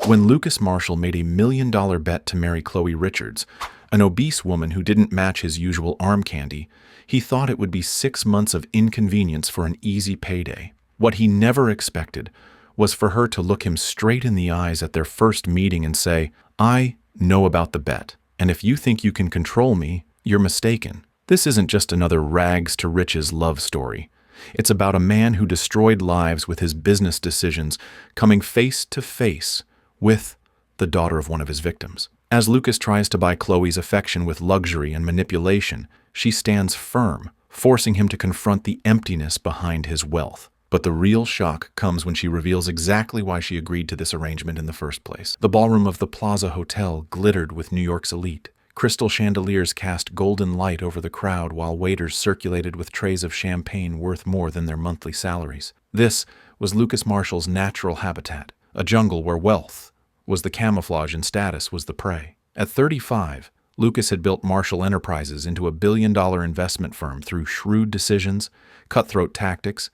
When Lucas Marshall made a $1 million bet to marry Chloe Richards, an obese woman who didn't match his usual arm candy, he thought it would be 6 months of inconvenience for an easy payday. What he never expected was for her to look him straight in the eyes at their first meeting and say, "I know about the bet, and if you think you can control me, you're mistaken. This isn't just another rags to riches love story. It's about a man who destroyed lives with his business decisions, coming face to face with the daughter of one of his victims. As Lucas tries to buy Chloe's affection with luxury and manipulation, she stands firm, forcing him to confront the emptiness behind his wealth. But the real shock comes when she reveals exactly why she agreed to this arrangement in the first place. The ballroom of the Plaza Hotel glittered with New York's elite. Crystal chandeliers cast golden light over the crowd while waiters circulated with trays of champagne worth more than their monthly salaries. This was Lucas Marshall's natural habitat, a jungle where wealth was the camouflage and status was the prey. At 35, Lucas had built Marshall Enterprises into a billion-dollar investment firm through shrewd decisions, cutthroat tactics,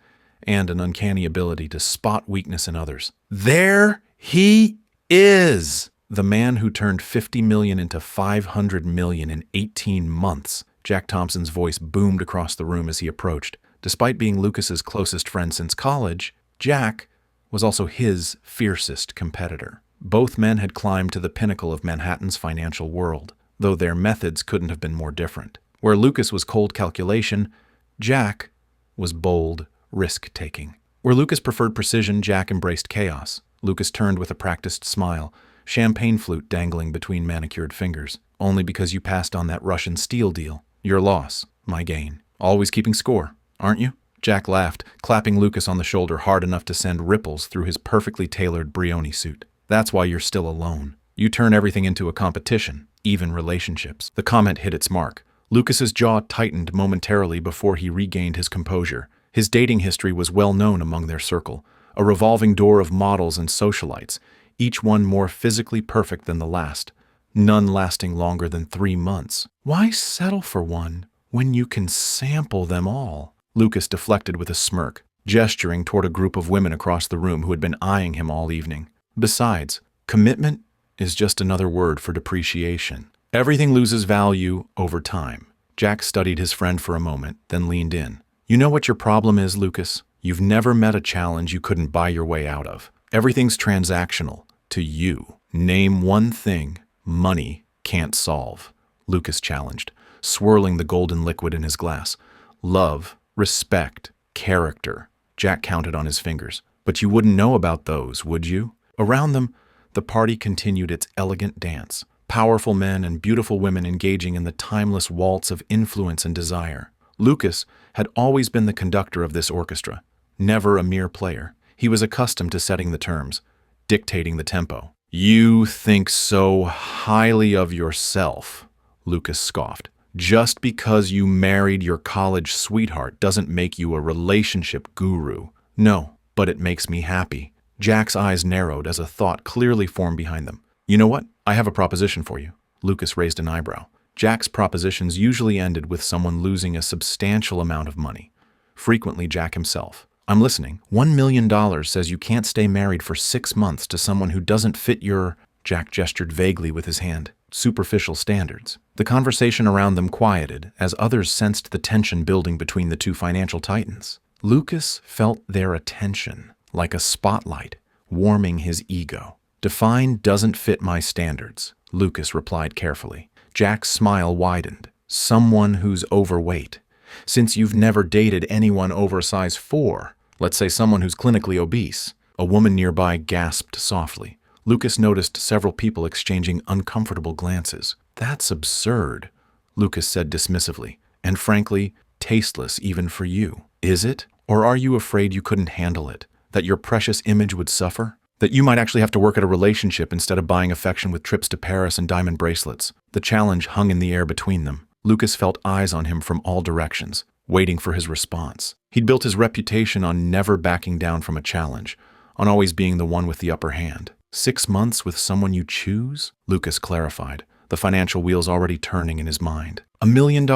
and an uncanny ability to spot weakness in others. There he is! The man who turned $50 million into $500 million in 18 months. Jack Thompson's voice boomed across the room as he approached. Despite being Lucas's closest friend since college, Jack was also his fiercest competitor. Both men had climbed to the pinnacle of Manhattan's financial world, though their methods couldn't have been more different. Where Lucas was cold calculation, Jack was bold risk-taking. Where Lucas preferred precision, Jack embraced chaos. Lucas turned with a practiced smile, champagne flute dangling between manicured fingers. Only because you passed on that Russian steel deal. Your loss, my gain. Always keeping score, aren't you? Jack laughed, clapping Lucas on the shoulder hard enough to send ripples through his perfectly tailored Brioni suit. That's why you're still alone. You turn everything into a competition, even relationships. The comment hit its mark. Lucas's jaw tightened momentarily before he regained his composure. His dating history was well known among their circle, a revolving door of models and socialites, each one more physically perfect than the last, none lasting longer than 3 months. Why settle for one when you can sample them all? Lucas deflected with a smirk, gesturing toward a group of women across the room who had been eyeing him all evening. Besides, commitment is just another word for depreciation. Everything loses value over time. Jack studied his friend for a moment, then leaned in. You know what your problem is, Lucas? You've never met a challenge you couldn't buy your way out of. Everything's transactional to you. Name one thing money can't solve. Lucas challenged, swirling the golden liquid in his glass. Love, respect, character. Jack counted on his fingers. But you wouldn't know about those, would you? Around them, the party continued its elegant dance. Powerful men and beautiful women engaging in the timeless waltz of influence and desire. Lucas had always been the conductor of this orchestra, never a mere player. He was accustomed to setting the terms, dictating the tempo. You think so highly of yourself, Lucas scoffed. Just because you married your college sweetheart doesn't make you a relationship guru. No, but it makes me happy. Jack's eyes narrowed as a thought clearly formed behind them. You know what? I have a proposition for you. Lucas raised an eyebrow. Jack's propositions usually ended with someone losing a substantial amount of money. Frequently Jack himself. I'm listening. $1 million says you can't stay married for 6 months to someone who doesn't fit your... Jack gestured vaguely with his hand. Superficial standards. The conversation around them quieted as others sensed the tension building between the two financial titans. Lucas felt their attention, like a spotlight, warming his ego. Define doesn't fit my standards, Lucas replied carefully. Jack's smile widened. Someone who's overweight. Since you've never dated anyone over size 4, let's say someone who's clinically obese. A woman nearby gasped softly. Lucas noticed several people exchanging uncomfortable glances. That's absurd, Lucas said dismissively, and frankly, tasteless even for you. Is it? Or are you afraid you couldn't handle it? That your precious image would suffer? That you might actually have to work at a relationship instead of buying affection with trips to Paris and diamond bracelets? The challenge hung in the air between them. Lucas felt eyes on him from all directions, waiting for his response. He'd built his reputation on never backing down from a challenge, on always being the one with the upper hand. 6 months with someone you choose? Lucas clarified, the financial wheels already turning in his mind. $1 million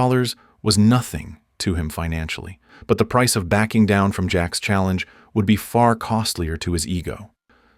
was nothing to him financially, but the price of backing down from Jack's challenge would be far costlier to his ego.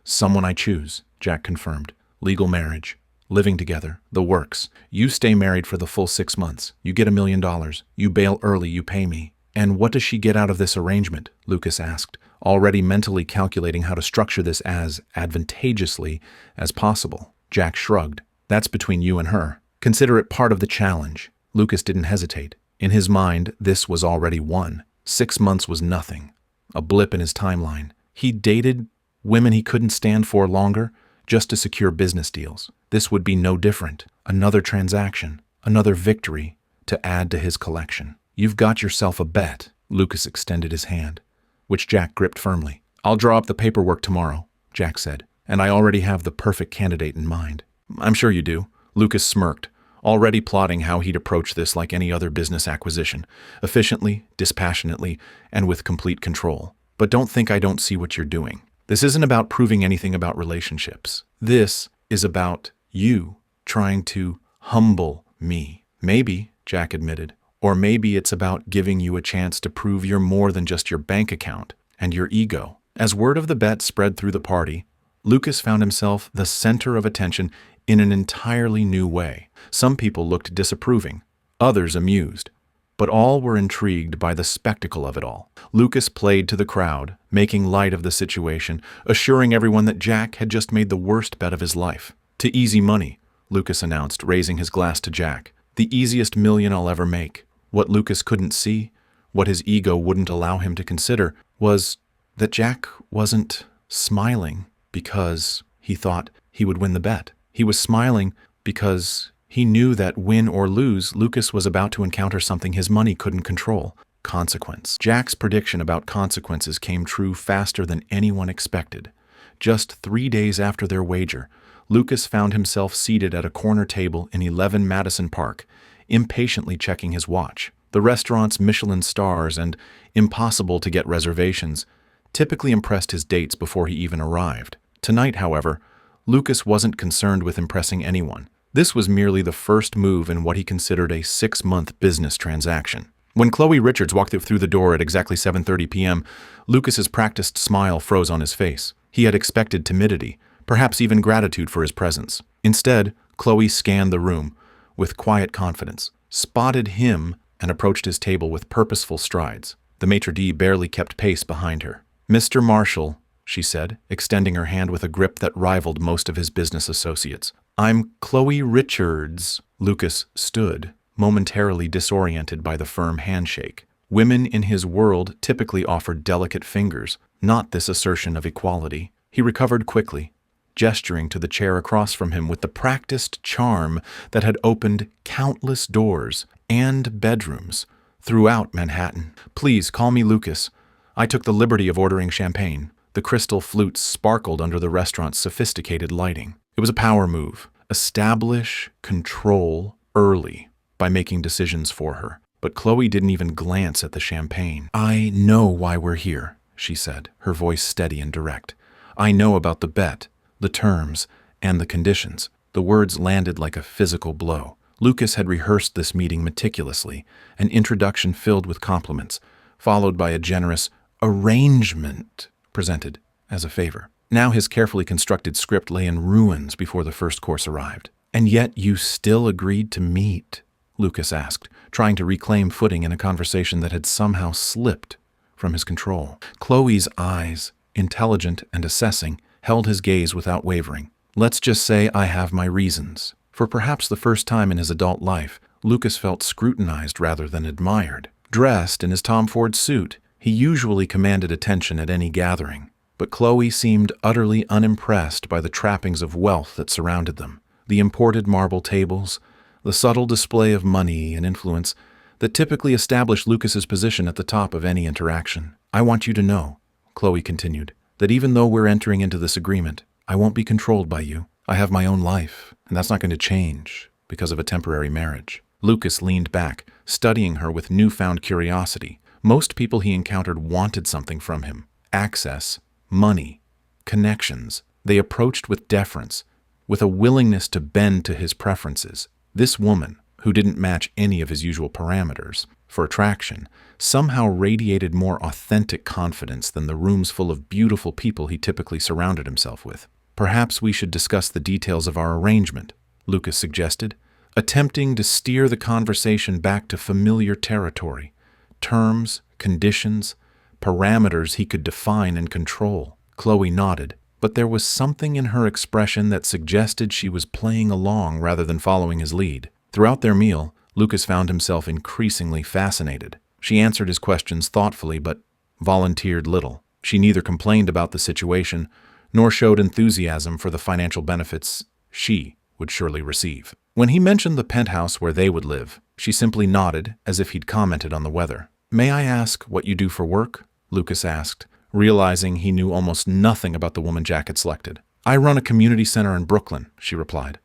Someone I choose. Jack confirmed. Legal marriage. Living together. The works. You stay married for the full 6 months. You get $1 million. You bail early. You pay me. And what does she get out of this arrangement? Lucas asked, already mentally calculating how to structure this as advantageously as possible. Jack shrugged. That's between you and her. Consider it part of the challenge. Lucas didn't hesitate. In his mind, this was already won. 6 months was nothing. A blip in his timeline. He dated women he couldn't stand for longer just to secure business deals. This would be no different. Another transaction, another victory to add to his collection. You've got yourself a bet. Lucas extended his hand, which Jack gripped firmly. I'll draw up the paperwork tomorrow, Jack said, and I already have the perfect candidate in mind. I'm sure you do. Lucas smirked, already plotting how he'd approach this like any other business acquisition, efficiently, dispassionately, and with complete control. But don't think I don't see what you're doing. This isn't about proving anything about relationships. This is about you trying to humble me. Maybe, Jack admitted, or maybe it's about giving you a chance to prove you're more than just your bank account and your ego. As word of the bet spread through the party, Lucas found himself the center of attention in an entirely new way. Some people looked disapproving, others amused, but all were intrigued by the spectacle of it all. Lucas played to the crowd, making light of the situation, assuring everyone that Jack had just made the worst bet of his life. To easy money, Lucas announced, raising his glass to Jack. The easiest million I'll ever make. What Lucas couldn't see, what his ego wouldn't allow him to consider, was that Jack wasn't smiling because he thought he would win the bet. He was smiling because he knew that win or lose, Lucas was about to encounter something his money couldn't control. Consequence. Jack's prediction about consequences came true faster than anyone expected. Just 3 days after their wager, Lucas found himself seated at a corner table in 11 Madison Park, impatiently checking his watch. The restaurant's Michelin stars and impossible-to-get reservations typically impressed his dates before he even arrived. Tonight, however, Lucas wasn't concerned with impressing anyone. This was merely the first move in what he considered a 6-month business transaction. When Chloe Richards walked through the door at exactly 7:30 p.m., Lucas's practiced smile froze on his face. He had expected timidity, perhaps even gratitude for his presence. Instead, Chloe scanned the room with quiet confidence, spotted him, and approached his table with purposeful strides. The maitre d' barely kept pace behind her. Mr. Marshall, she said, extending her hand with a grip that rivaled most of his business associates. I'm Chloe Richards. Lucas stood, momentarily disoriented by the firm handshake. Women in his world typically offered delicate fingers, not this assertion of equality. He recovered quickly, gesturing to the chair across from him with the practiced charm that had opened countless doors and bedrooms throughout Manhattan. Please call me Lucas. I took the liberty of ordering champagne. The crystal flutes sparkled under the restaurant's sophisticated lighting. It was a power move. Establish control early by making decisions for her. But Chloe didn't even glance at the champagne. I know why we're here, she said, her voice steady and direct. I know about the bet, the terms, and the conditions. The words landed like a physical blow. Lucas had rehearsed this meeting meticulously, an introduction filled with compliments, followed by a generous arrangement presented as a favor. Now his carefully constructed script lay in ruins before the first course arrived. And yet you still agreed to meet, Lucas asked, trying to reclaim footing in a conversation that had somehow slipped from his control. Chloe's eyes, intelligent and assessing, held his gaze without wavering. Let's just say I have my reasons. For perhaps the first time in his adult life, Lucas felt scrutinized rather than admired. Dressed in his Tom Ford suit, he usually commanded attention at any gathering. But Chloe seemed utterly unimpressed by the trappings of wealth that surrounded them. The imported marble tables, the subtle display of money and influence that typically established Lucas's position at the top of any interaction. I want you to know, Chloe continued, that even though we're entering into this agreement, I won't be controlled by you. I have my own life, and that's not going to change because of a temporary marriage. Lucas leaned back, studying her with newfound curiosity. Most people he encountered wanted something from him. Access, money, connections. They approached with deference, with a willingness to bend to his preferences. This woman, who didn't match any of his usual parameters for attraction, somehow radiated more authentic confidence than the rooms full of beautiful people he typically surrounded himself with. Perhaps we should discuss the details of our arrangement, Lucas suggested, attempting to steer the conversation back to familiar territory, terms, conditions, parameters he could define and control. Chloe nodded, but there was something in her expression that suggested she was playing along rather than following his lead. Throughout their meal, Lucas found himself increasingly fascinated. She answered his questions thoughtfully, but volunteered little. She neither complained about the situation nor showed enthusiasm for the financial benefits she would surely receive. When he mentioned the penthouse where they would live, she simply nodded as if he'd commented on the weather. "May I ask what you do for work?" Lucas asked, realizing he knew almost nothing about the woman Jack had selected. "I run a community center in Brooklyn," she replied.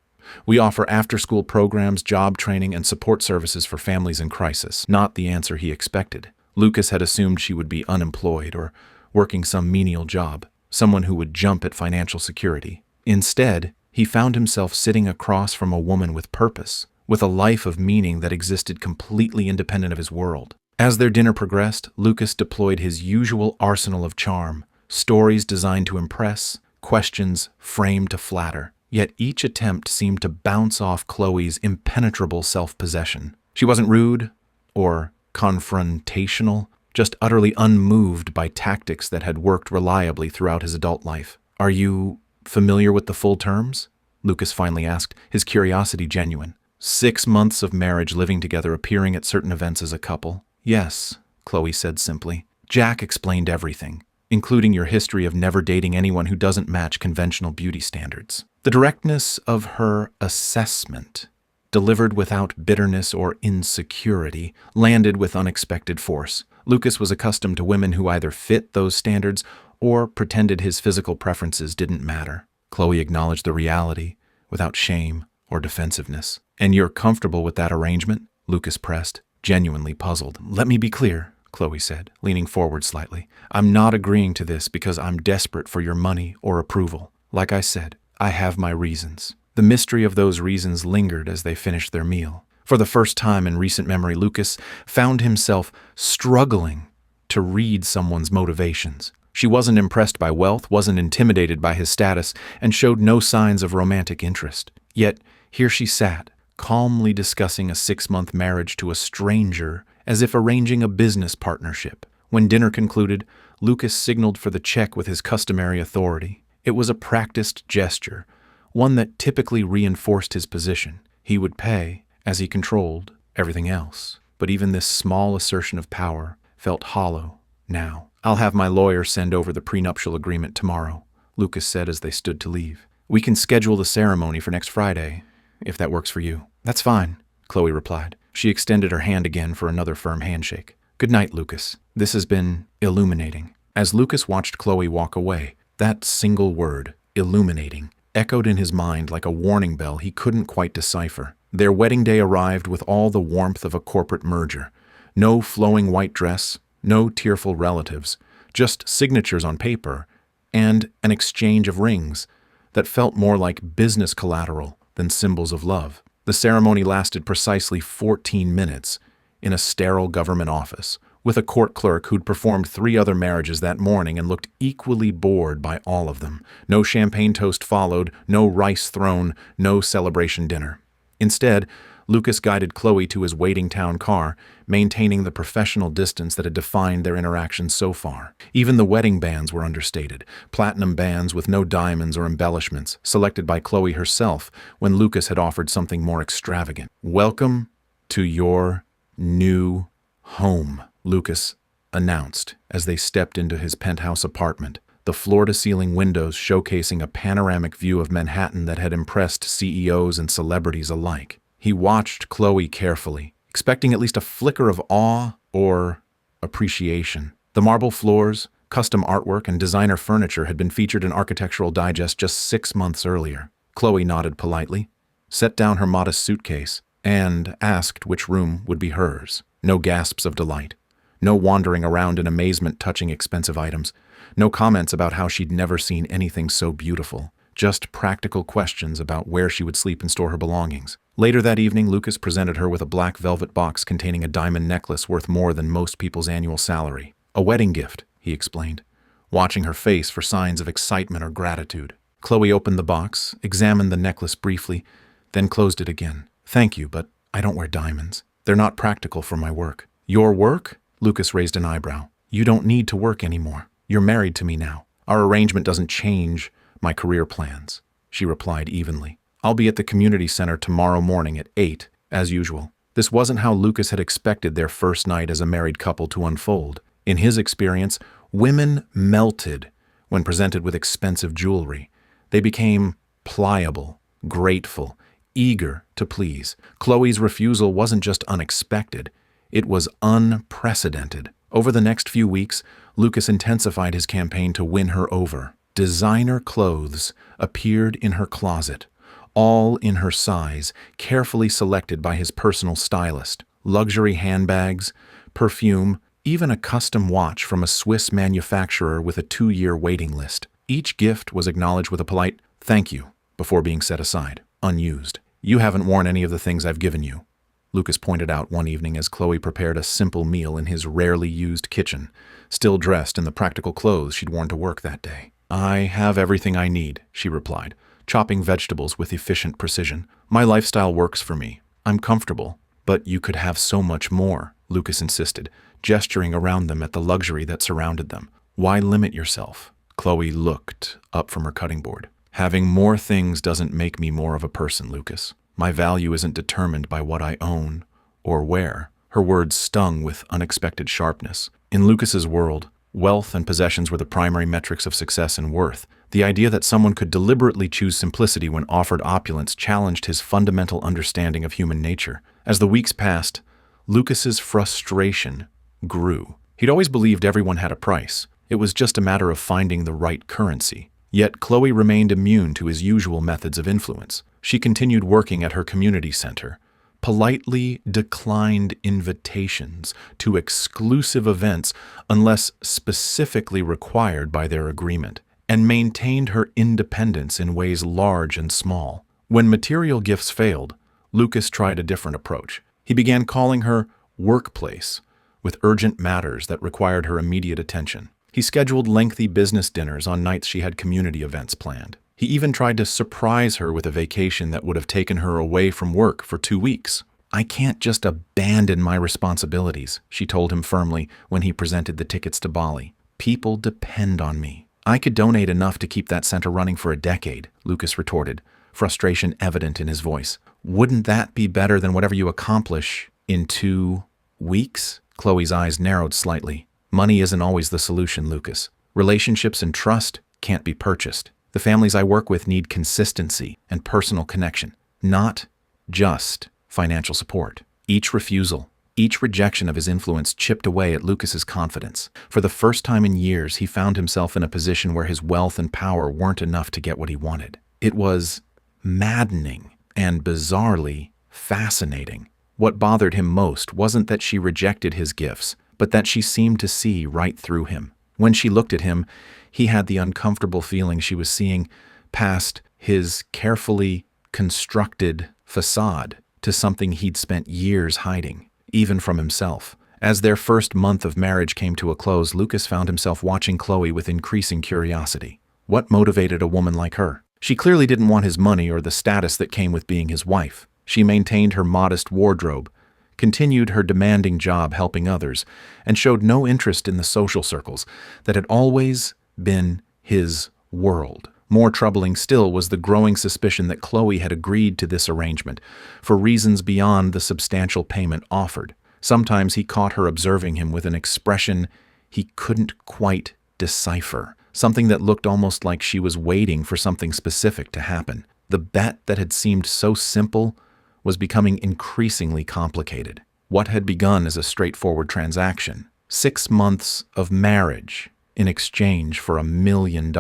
"We offer after-school programs, job training, and support services for families in crisis." Not the answer he expected. Lucas had assumed she would be unemployed or working some menial job, someone who would jump at financial security. Instead, he found himself sitting across from a woman with purpose, with a life of meaning that existed completely independent of his world. As their dinner progressed, Lucas deployed his usual arsenal of charm, stories designed to impress, questions framed to flatter. Yet each attempt seemed to bounce off Chloe's impenetrable self-possession. She wasn't rude or confrontational, just utterly unmoved by tactics that had worked reliably throughout his adult life. "Are you familiar with the full terms?" Lucas finally asked, his curiosity genuine. 6 months of marriage, living together, appearing at certain events as a couple. "Yes," Chloe said simply. Jack explained everything, including your history of never dating anyone who doesn't match conventional beauty standards. The directness of her assessment, delivered without bitterness or insecurity, landed with unexpected force. Lucas was accustomed to women who either fit those standards or pretended his physical preferences didn't matter. Chloe acknowledged the reality without shame or defensiveness. "And you're comfortable with that arrangement?" Lucas pressed, genuinely puzzled. "Let me be clear," Chloe said, leaning forward slightly. "I'm not agreeing to this because I'm desperate for your money or approval. Like I said, I have my reasons." The mystery of those reasons lingered as they finished their meal. For the first time in recent memory, Lucas found himself struggling to read someone's motivations. She wasn't impressed by wealth, wasn't intimidated by his status, and showed no signs of romantic interest. Yet here she sat, calmly discussing a 6-month marriage to a stranger as if arranging a business partnership. When dinner concluded, Lucas signaled for the check with his customary authority. It was a practiced gesture, one that typically reinforced his position. He would pay, as he controlled everything else. But even this small assertion of power felt hollow now. "I'll have my lawyer send over the prenuptial agreement tomorrow," Lucas said as they stood to leave. "We can schedule the ceremony for next Friday, if that works for you." "That's fine," Chloe replied. She extended her hand again for another firm handshake. "Good night, Lucas. This has been illuminating." As Lucas watched Chloe walk away, that single word, illuminating, echoed in his mind like a warning bell he couldn't quite decipher. Their wedding day arrived with all the warmth of a corporate merger. No flowing white dress, no tearful relatives, just signatures on paper, and an exchange of rings that felt more like business collateral than symbols of love. The ceremony lasted precisely 14 minutes in a sterile government office, with a court clerk who'd performed 3 other marriages that morning and looked equally bored by all of them. No champagne toast followed, no rice thrown, no celebration dinner. Instead, Lucas guided Chloe to his waiting town car, maintaining the professional distance that had defined their interactions so far. Even the wedding bands were understated, platinum bands with no diamonds or embellishments, selected by Chloe herself when Lucas had offered something more extravagant. "Welcome to your new home," Lucas announced as they stepped into his penthouse apartment, the floor-to-ceiling windows showcasing a panoramic view of Manhattan that had impressed CEOs and celebrities alike. He watched Chloe carefully, expecting at least a flicker of awe or appreciation. The marble floors, custom artwork, and designer furniture had been featured in Architectural Digest just 6 months earlier. Chloe nodded politely, set down her modest suitcase, and asked which room would be hers. No gasps of delight. No wandering around in amazement touching expensive items. No comments about how she'd never seen anything so beautiful. Just practical questions about where she would sleep and store her belongings. Later that evening, Lucas presented her with a black velvet box containing a diamond necklace worth more than most people's annual salary. "A wedding gift," he explained, watching her face for signs of excitement or gratitude. Chloe opened the box, examined the necklace briefly, then closed it again. Thank you, but I don't wear diamonds. They're not practical for my work. Your work? Lucas raised an eyebrow. You don't need to work anymore. You're married to me now. Our arrangement doesn't change my career plans, she replied evenly. I'll be at the community center tomorrow morning at 8, as usual. This wasn't how Lucas had expected their first night as a married couple to unfold. In his experience, women melted when presented with expensive jewelry. They became pliable, grateful, eager to please. Chloe's refusal wasn't just unexpected, it was unprecedented. Over the next few weeks, Lucas intensified his campaign to win her over. Designer clothes appeared in her closet, all in her size, carefully selected by his personal stylist. Luxury handbags, perfume, even a custom watch from a Swiss manufacturer with a 2-year waiting list. Each gift was acknowledged with a polite "thank you" before being set aside, unused. You haven't worn any of the things I've given you, Lucas pointed out one evening as Chloe prepared a simple meal in his rarely used kitchen, still dressed in the practical clothes she'd worn to work that day. I have everything I need, she replied, chopping vegetables with efficient precision. My lifestyle works for me. I'm comfortable. But you could have so much more, Lucas insisted, gesturing around them at the luxury that surrounded them. Why limit yourself? Chloe looked up from her cutting board. Having more things doesn't make me more of a person, Lucas. My value isn't determined by what I own or wear. Her words stung with unexpected sharpness. In Lucas's world, wealth and possessions were the primary metrics of success and worth. The idea that someone could deliberately choose simplicity when offered opulence challenged his fundamental understanding of human nature. As the weeks passed, Lucas's frustration grew. He'd always believed everyone had a price. It was just a matter of finding the right currency. Yet Chloe remained immune to his usual methods of influence. She continued working at her community center, politely declined invitations to exclusive events unless specifically required by their agreement, and maintained her independence in ways large and small. When material gifts failed, Lucas tried a different approach. He began calling her workplace with urgent matters that required her immediate attention. He scheduled lengthy business dinners on nights she had community events planned. He even tried to surprise her with a vacation that would have taken her away from work for 2 weeks. I can't just abandon my responsibilities, she told him firmly when he presented the tickets to Bali. People depend on me. I could donate enough to keep that center running for a decade, Lucas retorted, frustration evident in his voice. Wouldn't that be better than whatever you accomplish in 2 weeks? Chloe's eyes narrowed slightly. Money isn't always the solution, Lucas. Relationships and trust can't be purchased. The families I work with need consistency and personal connection, not just financial support. Each refusal, each rejection of his influence chipped away at Lucas's confidence. For the first time in years, he found himself in a position where his wealth and power weren't enough to get what he wanted. It was maddening and bizarrely fascinating. What bothered him most wasn't that she rejected his gifts, but that she seemed to see right through him. When she looked at him, he had the uncomfortable feeling she was seeing past his carefully constructed facade to something he'd spent years hiding, even from himself. As their first month of marriage came to a close, Lucas found himself watching Chloe with increasing curiosity. What motivated a woman like her? She clearly didn't want his money or the status that came with being his wife. She maintained her modest wardrobe, continued her demanding job helping others, and showed no interest in the social circles that had always been his world. More troubling still was the growing suspicion that Chloe had agreed to this arrangement for reasons beyond the substantial payment offered. Sometimes he caught her observing him with an expression he couldn't quite decipher, something that looked almost like she was waiting for something specific to happen. The bet that had seemed so simple was becoming increasingly complicated. What had begun as a straightforward transaction, 6 months of marriage in exchange for $1 million,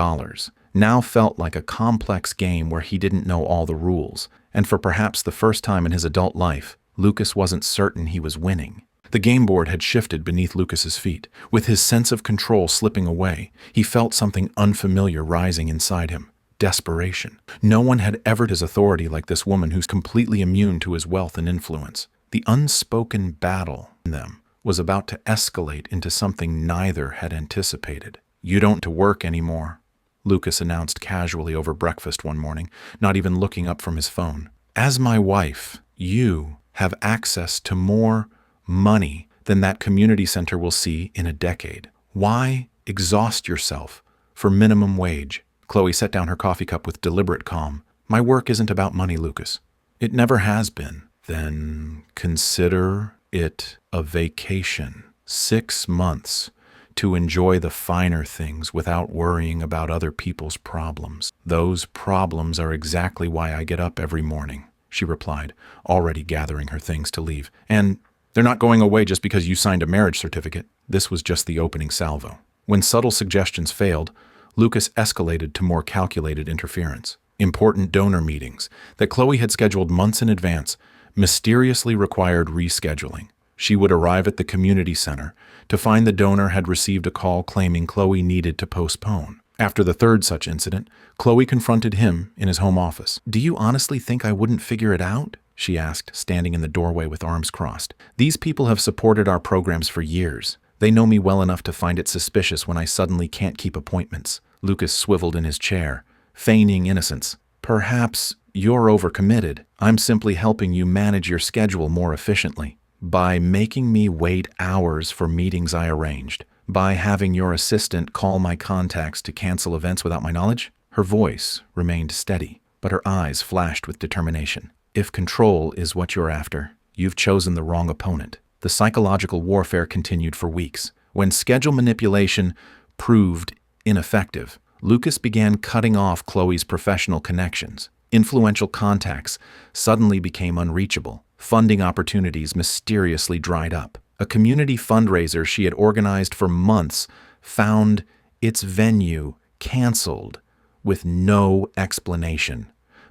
now felt like a complex game where he didn't know all the rules, and for perhaps the first time in his adult life, Lucas wasn't certain he was winning. The game board had shifted beneath Lucas's feet. With his sense of control slipping away, he felt something unfamiliar rising inside him. Desperation. No one had ever his authority like this woman who's completely immune to his wealth and influence. The unspoken battle in them was about to escalate into something neither had anticipated. You don't to work anymore. Lucas announced casually over breakfast one morning, not even looking up from his phone. As my wife, you have access to more money than that community center will see in a decade. Why exhaust yourself for minimum wage? Chloe set down her coffee cup with deliberate calm. My work isn't about money, Lucas. It never has been. Then consider it a vacation. 6 months to enjoy the finer things without worrying about other people's problems. Those problems are exactly why I get up every morning, she replied, already gathering her things to leave. And they're not going away just because you signed a marriage certificate. This was just the opening salvo. When subtle suggestions failed, Lucas escalated to more calculated interference. Important donor meetings that Chloe had scheduled months in advance mysteriously required rescheduling. She would arrive at the community center to find the donor had received a call claiming Chloe needed to postpone. After the third such incident, Chloe confronted him in his home office. Do you honestly think I wouldn't figure it out? She asked, standing in the doorway with arms crossed. These people have supported our programs for years. They know me well enough to find it suspicious when I suddenly can't keep appointments. Lucas swiveled in his chair, feigning innocence. Perhaps you're overcommitted. I'm simply helping you manage your schedule more efficiently. By making me wait hours for meetings I arranged. By having your assistant call my contacts to cancel events without my knowledge. Her voice remained steady, but her eyes flashed with determination. If control is what you're after, you've chosen the wrong opponent. The psychological warfare continued for weeks. When schedule manipulation proved ineffective, Lucas began cutting off Chloe's professional connections. Influential contacts suddenly became unreachable. Funding opportunities mysteriously dried up. A community fundraiser she had organized for months found its venue canceled with no explanation.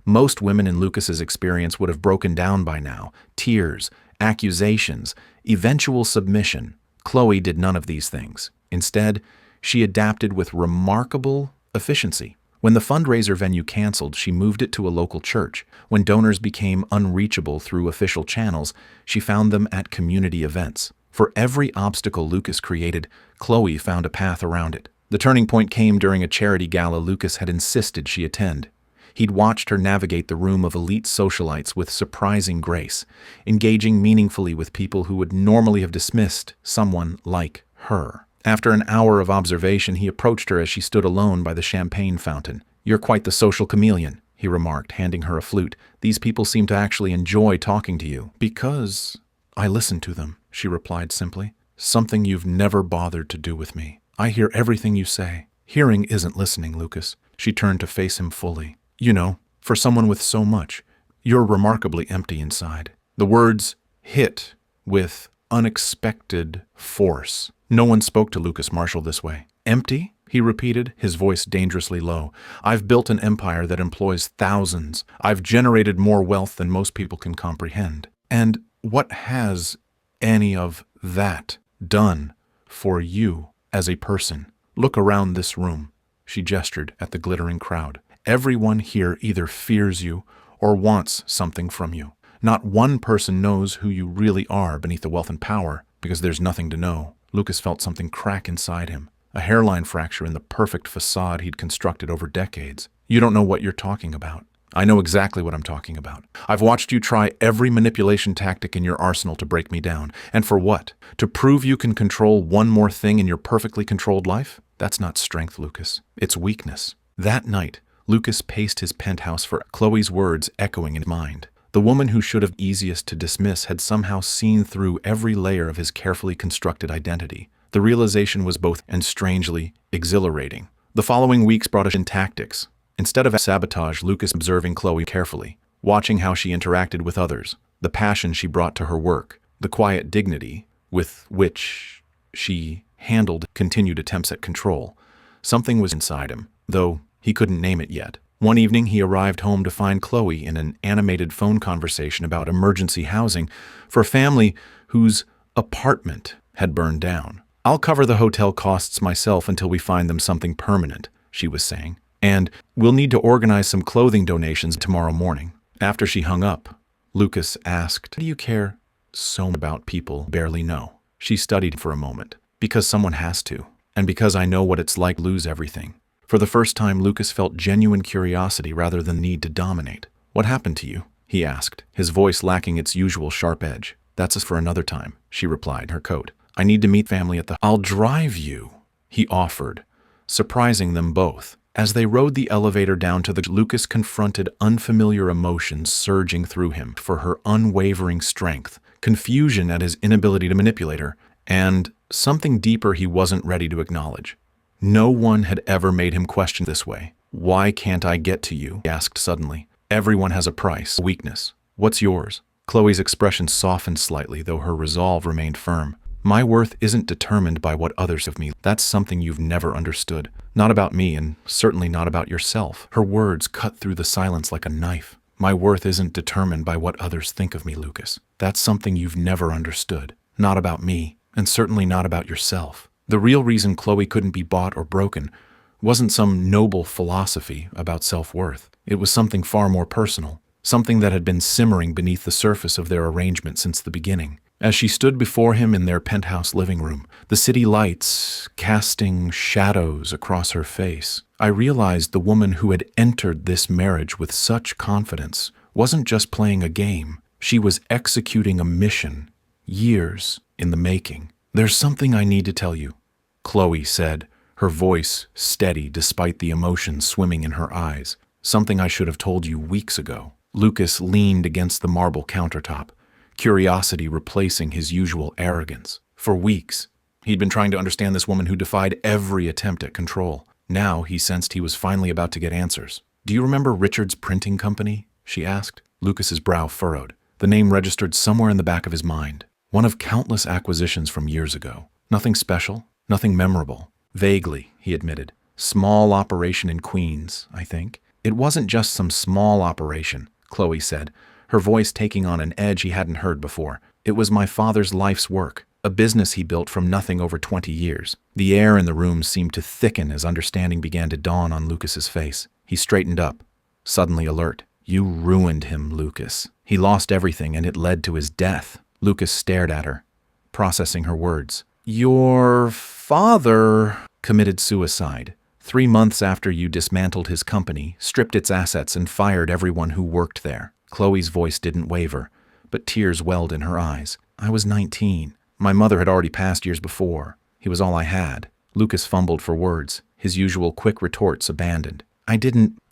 Most women in Lucas's experience would have broken down by now. Tears, accusations, eventual submission. Chloe did none of these things. Instead, she adapted with remarkable efficiency. When the fundraiser venue canceled, she moved it to a local church. When donors became unreachable through official channels, she found them at community events. For every obstacle Lucas created, Chloe found a path around it. The turning point came during a charity gala Lucas had insisted she attend. He'd watched her navigate the room of elite socialites with surprising grace, engaging meaningfully with people who would normally have dismissed someone like her. After an hour of observation, he approached her as she stood alone by the champagne fountain. You're quite the social chameleon, he remarked, handing her a flute. These people seem to actually enjoy talking to you. Because I listen to them, she replied simply. Something you've never bothered to do with me. I hear everything you say. Hearing isn't listening, Lucas. She turned to face him fully. You know, for someone with so much, you're remarkably empty inside. The words hit with unexpected force. No one spoke to Lucas Marshall this way. Empty? He repeated, his voice dangerously low. I've built an empire that employs thousands. I've generated more wealth than most people can comprehend. And what has any of that done for you as a person? Look around this room. She gestured at the glittering crowd. Everyone here either fears you or wants something from you. Not one person knows who you really are beneath the wealth and power, because there's nothing to know. Lucas felt something crack inside him, a hairline fracture in the perfect facade he'd constructed over decades. You don't know what you're talking about. I know exactly what I'm talking about. I've watched you try every manipulation tactic in your arsenal to break me down. And for what? To prove you can control one more thing in your perfectly controlled life? That's not strength, Lucas. It's weakness. That night, Lucas paced his penthouse for Chloe's words echoing in his mind. The woman who should have been easiest to dismiss had somehow seen through every layer of his carefully constructed identity. The realization was both and strangely exhilarating. The following weeks brought us in tactics. Instead of sabotage, Lucas observing Chloe carefully, watching how she interacted with others, the passion she brought to her work, the quiet dignity with which she handled continued attempts at control. Something was inside him, though he couldn't name it yet. One evening, he arrived home to find Chloe in an animated phone conversation about emergency housing for a family whose apartment had burned down. I'll cover the hotel costs myself until we find them something permanent, she was saying. And we'll need to organize some clothing donations tomorrow morning. After she hung up, Lucas asked, "Do you care so much about people barely know?" She studied for a moment. Because someone has to, and because I know what it's like to lose everything. For the first time, Lucas felt genuine curiosity rather than the need to dominate. "What happened to you?" he asked, his voice lacking its usual sharp edge. "That's for another time," she replied, her coat. "I need to meet family at the—" "I'll drive you," he offered, surprising them both. As they rode the elevator down to the— Lucas confronted unfamiliar emotions surging through him, for her unwavering strength, confusion at his inability to manipulate her, and something deeper he wasn't ready to acknowledge. No one had ever made him question this way. "Why can't I get to you?" he asked suddenly. "Everyone has a price, a weakness. What's yours?" Chloe's expression softened slightly, though her resolve remained firm. "My worth isn't determined by what others of me. That's something you've never understood. Not about me, and certainly not about yourself." Her words cut through the silence like a knife. "My worth isn't determined by what others think of me, Lucas. That's something you've never understood. Not about me, and certainly not about yourself." The real reason Chloe couldn't be bought or broken wasn't some noble philosophy about self-worth. It was something far more personal, something that had been simmering beneath the surface of their arrangement since the beginning. As she stood before him in their penthouse living room, the city lights casting shadows across her face, I realized the woman who had entered this marriage with such confidence wasn't just playing a game. She was executing a mission, years in the making. "There's something I need to tell you," Chloe said, her voice steady despite the emotion swimming in her eyes. "Something I should have told you weeks ago." Lucas leaned against the marble countertop, curiosity replacing his usual arrogance. For weeks, he'd been trying to understand this woman who defied every attempt at control. Now he sensed he was finally about to get answers. "Do you remember Richard's printing company?" she asked. Lucas's brow furrowed. The name registered somewhere in the back of his mind. One of countless acquisitions from years ago. Nothing special, nothing memorable. "Vaguely," he admitted. "Small operation in Queens, I think." "It wasn't just some small operation," Chloe said, her voice taking on an edge he hadn't heard before. "It was my father's life's work, a business he built from nothing over 20 years. The air in the room seemed to thicken as understanding began to dawn on Lucas's face. He straightened up, suddenly alert. "You ruined him, Lucas. He lost everything, and it led to his death." Lucas stared at her, processing her words. "Your father committed suicide 3 months after you dismantled his company, stripped its assets, and fired everyone who worked there." Chloe's voice didn't waver, but tears welled in her eyes. "I was 19. My mother had already passed years before. He was all I had." Lucas fumbled for words, his usual quick retorts abandoned. I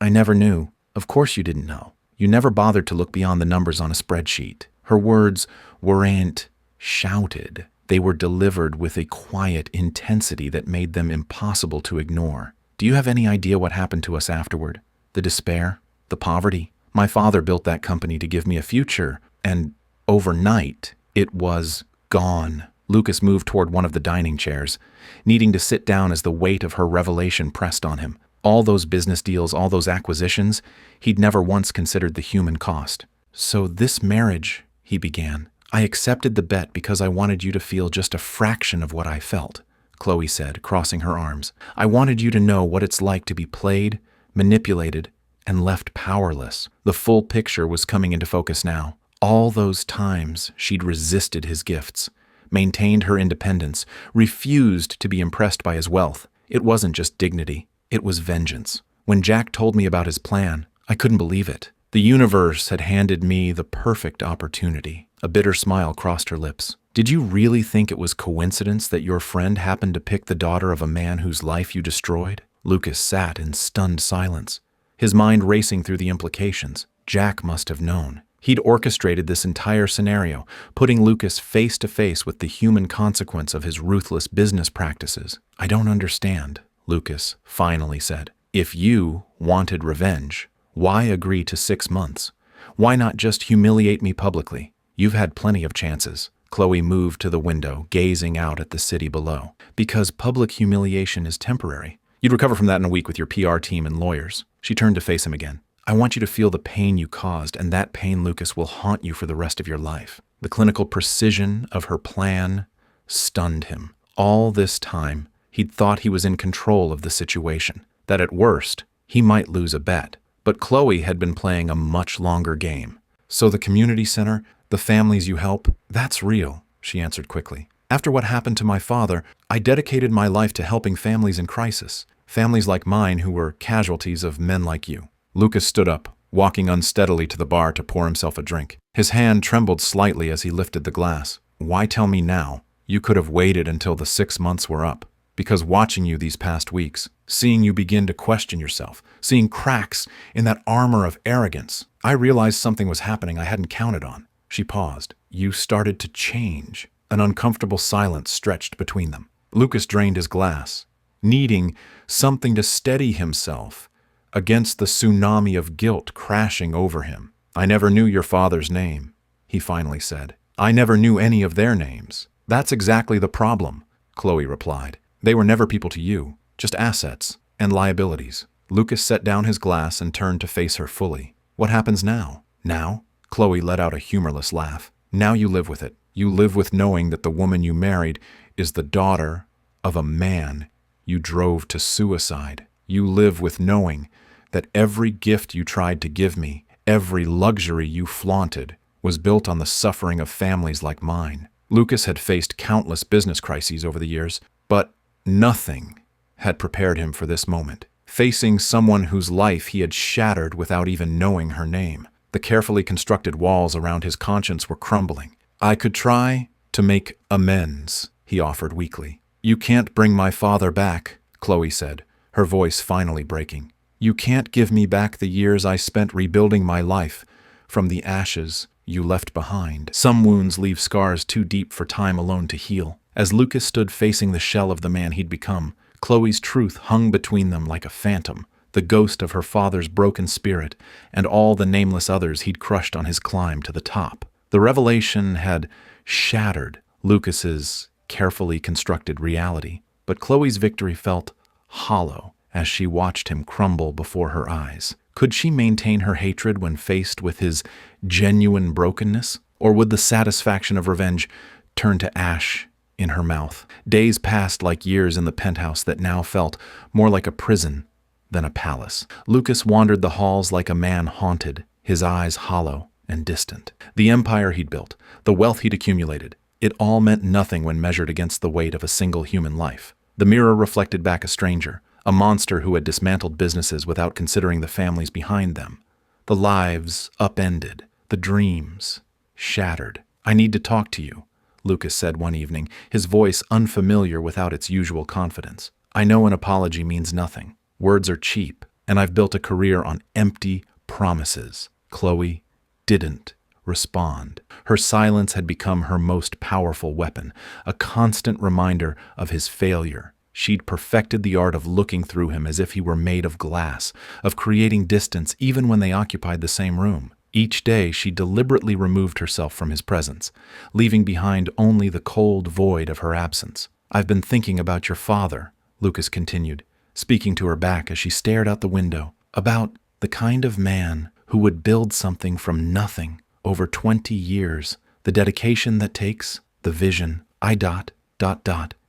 never knew." "Of course you didn't know. You never bothered to look beyond the numbers on a spreadsheet." Her words weren't shouted. They were delivered with a quiet intensity that made them impossible to ignore. "Do you have any idea what happened to us afterward? The despair? The poverty? My father built that company to give me a future, and overnight, it was gone." Lucas moved toward one of the dining chairs, needing to sit down as the weight of her revelation pressed on him. All those business deals, all those acquisitions, he'd never once considered the human cost. "So this marriage," he began. "I accepted the bet because I wanted you to feel just a fraction of what I felt," Chloe said, crossing her arms. "I wanted you to know what it's like to be played, manipulated, and left powerless." The full picture was coming into focus now. All those times she'd resisted his gifts, maintained her independence, refused to be impressed by his wealth. It wasn't just dignity, it was vengeance. When Jack told me about his plan, I couldn't believe it. The universe had handed me the perfect opportunity. A bitter smile crossed her lips. "Did you really think it was coincidence that your friend happened to pick the daughter of a man whose life you destroyed?" Lucas sat in stunned silence, his mind racing through the implications. Jack must have known. He'd orchestrated this entire scenario, putting Lucas face to face with the human consequence of his ruthless business practices. "I don't understand," Lucas finally said. "If you wanted revenge, why agree to 6 months? Why not just humiliate me publicly? You've had plenty of chances." Chloe moved to the window, gazing out at the city below. "Because public humiliation is temporary. You'd recover from that in a week with your PR team and lawyers." She turned to face him again. "I want you to feel the pain you caused, and that pain, Lucas, will haunt you for the rest of your life." The clinical precision of her plan stunned him. All this time, he'd thought he was in control of the situation, that at worst, he might lose a bet. But Chloe had been playing a much longer game. "So the community center, the families you help, that's real," she answered quickly. "After what happened to my father, I dedicated my life to helping families in crisis. Families like mine who were casualties of men like you. Lucas stood up, walking unsteadily to the bar to pour himself a drink. His hand trembled slightly as he lifted the glass. Why tell me now? You could have waited until the 6 months were up. Because watching you these past weeks, seeing you begin to question yourself, seeing cracks in that armor of arrogance, I realized something was happening I hadn't counted on. She paused. You started to change. An uncomfortable silence stretched between them. Lucas drained his glass, needing something to steady himself against the tsunami of guilt crashing over him. I never knew your father's name, he finally said. I never knew any of their names. That's exactly the problem, Chloe replied. They were never people to you, just assets and liabilities. Lucas set down his glass and turned to face her fully. What happens now? Now? Chloe let out a humorless laugh. Now you live with it. You live with knowing that the woman you married is the daughter of a man you drove to suicide. You live with knowing that every gift you tried to give me, every luxury you flaunted, was built on the suffering of families like mine. Lucas had faced countless business crises over the years, but nothing had prepared him for this moment. Facing someone whose life he had shattered without even knowing her name. The carefully constructed walls around his conscience were crumbling. I could try to make amends, he offered weakly. You can't bring my father back, Chloe said, her voice finally breaking. You can't give me back the years I spent rebuilding my life from the ashes you left behind. Some wounds leave scars too deep for time alone to heal. As Lucas stood facing the shell of the man he'd become, Chloe's truth hung between them like a phantom, the ghost of her father's broken spirit and all the nameless others he'd crushed on his climb to the top. The revelation had shattered Lucas's carefully constructed reality, but Chloe's victory felt hollow as she watched him crumble before her eyes. Could she maintain her hatred when faced with his genuine brokenness, or would the satisfaction of revenge turn to ash in her mouth? Days passed like years in the penthouse that now felt more like a prison than a palace. Lucas wandered the halls like a man haunted, his eyes hollow and distant. The empire he'd built, the wealth he'd accumulated, it all meant nothing when measured against the weight of a single human life. The mirror reflected back a stranger, a monster who had dismantled businesses without considering the families behind them. The lives upended, the dreams shattered. I need to talk to you, Lucas said one evening, his voice unfamiliar without its usual confidence. I know an apology means nothing. Words are cheap, and I've built a career on empty promises. Chloe didn't respond. Her silence had become her most powerful weapon, a constant reminder of his failure. She'd perfected the art of looking through him as if he were made of glass, of creating distance even when they occupied the same room. Each day she deliberately removed herself from his presence, leaving behind only the cold void of her absence. I've been thinking about your father, Lucas continued, speaking to her back as she stared out the window, about the kind of man who would build something from nothing over 20 years, the dedication that takes, the vision.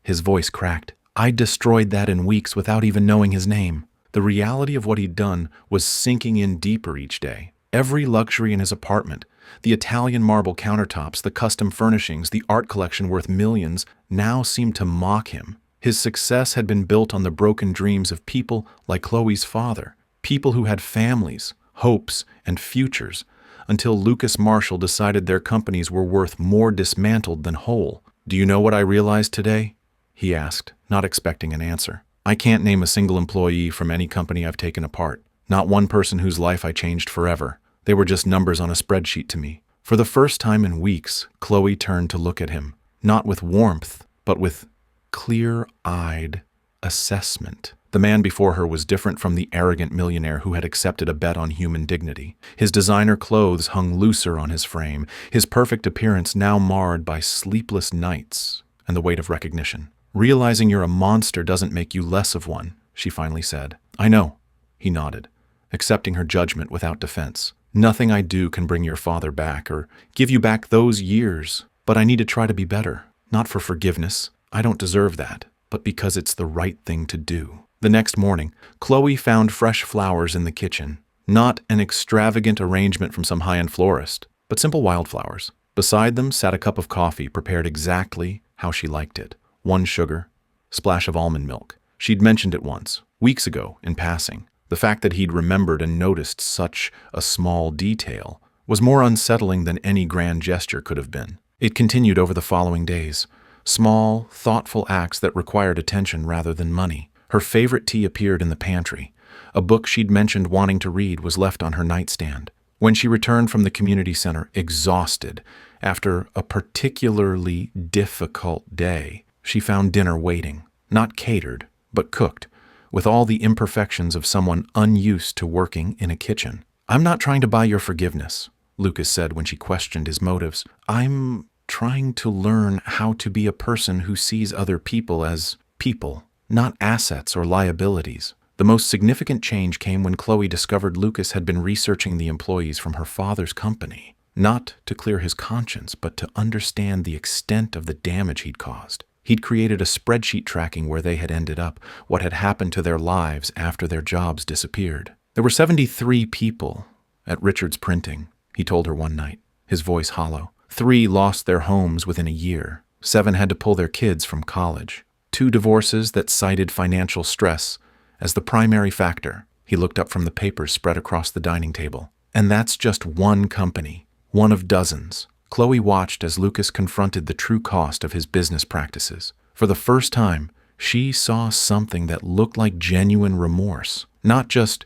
His voice cracked. I destroyed that in weeks without even knowing his name. The reality of what he'd done was sinking in deeper each day. Every luxury in his apartment, the Italian marble countertops, the custom furnishings, the art collection worth millions, now seemed to mock him. His success had been built on the broken dreams of people like Chloe's father, people who had families, hopes, and futures, until Lucas Marshall decided their companies were worth more dismantled than whole. Do you know what I realized today? He asked, not expecting an answer. I can't name a single employee from any company I've taken apart. Not one person whose life I changed forever. They were just numbers on a spreadsheet to me. For the first time in weeks, Chloe turned to look at him, not with warmth, but with clear-eyed assessment. The man before her was different from the arrogant millionaire who had accepted a bet on human dignity. His designer clothes hung looser on his frame, his perfect appearance now marred by sleepless nights and the weight of recognition. Realizing you're a monster doesn't make you less of one, she finally said. I know, he nodded, accepting her judgment without defense. Nothing I do can bring your father back or give you back those years, but I need to try to be better. Not for forgiveness, I don't deserve that, but because it's the right thing to do. The next morning, Chloe found fresh flowers in the kitchen. Not an extravagant arrangement from some high-end florist, but simple wildflowers. Beside them sat a cup of coffee prepared exactly how she liked it. 1 sugar, splash of almond milk. She'd mentioned it once, weeks ago, in passing. The fact that he'd remembered and noticed such a small detail was more unsettling than any grand gesture could have been. It continued over the following days. Small, thoughtful acts that required attention rather than money. Her favorite tea appeared in the pantry. A book she'd mentioned wanting to read was left on her nightstand. When she returned from the community center, exhausted, after a particularly difficult day, she found dinner waiting, not catered, but cooked, with all the imperfections of someone unused to working in a kitchen. "I'm not trying to buy your forgiveness," Lucas said when she questioned his motives. "I'm trying to learn how to be a person who sees other people as people, not assets or liabilities." The most significant change came when Chloe discovered Lucas had been researching the employees from her father's company, not to clear his conscience, but to understand the extent of the damage he'd caused. He'd created a spreadsheet tracking where they had ended up, what had happened to their lives after their jobs disappeared. "There were 73 people at Richard's Printing," he told her one night, his voice hollow. 3 lost their homes within a year. 7 had to pull their kids from college. 2 divorces that cited financial stress as the primary factor. He looked up from the papers spread across the dining table. "And that's just one company, one of dozens." Chloe watched as Lucas confronted the true cost of his business practices. For the first time, she saw something that looked like genuine remorse. Not just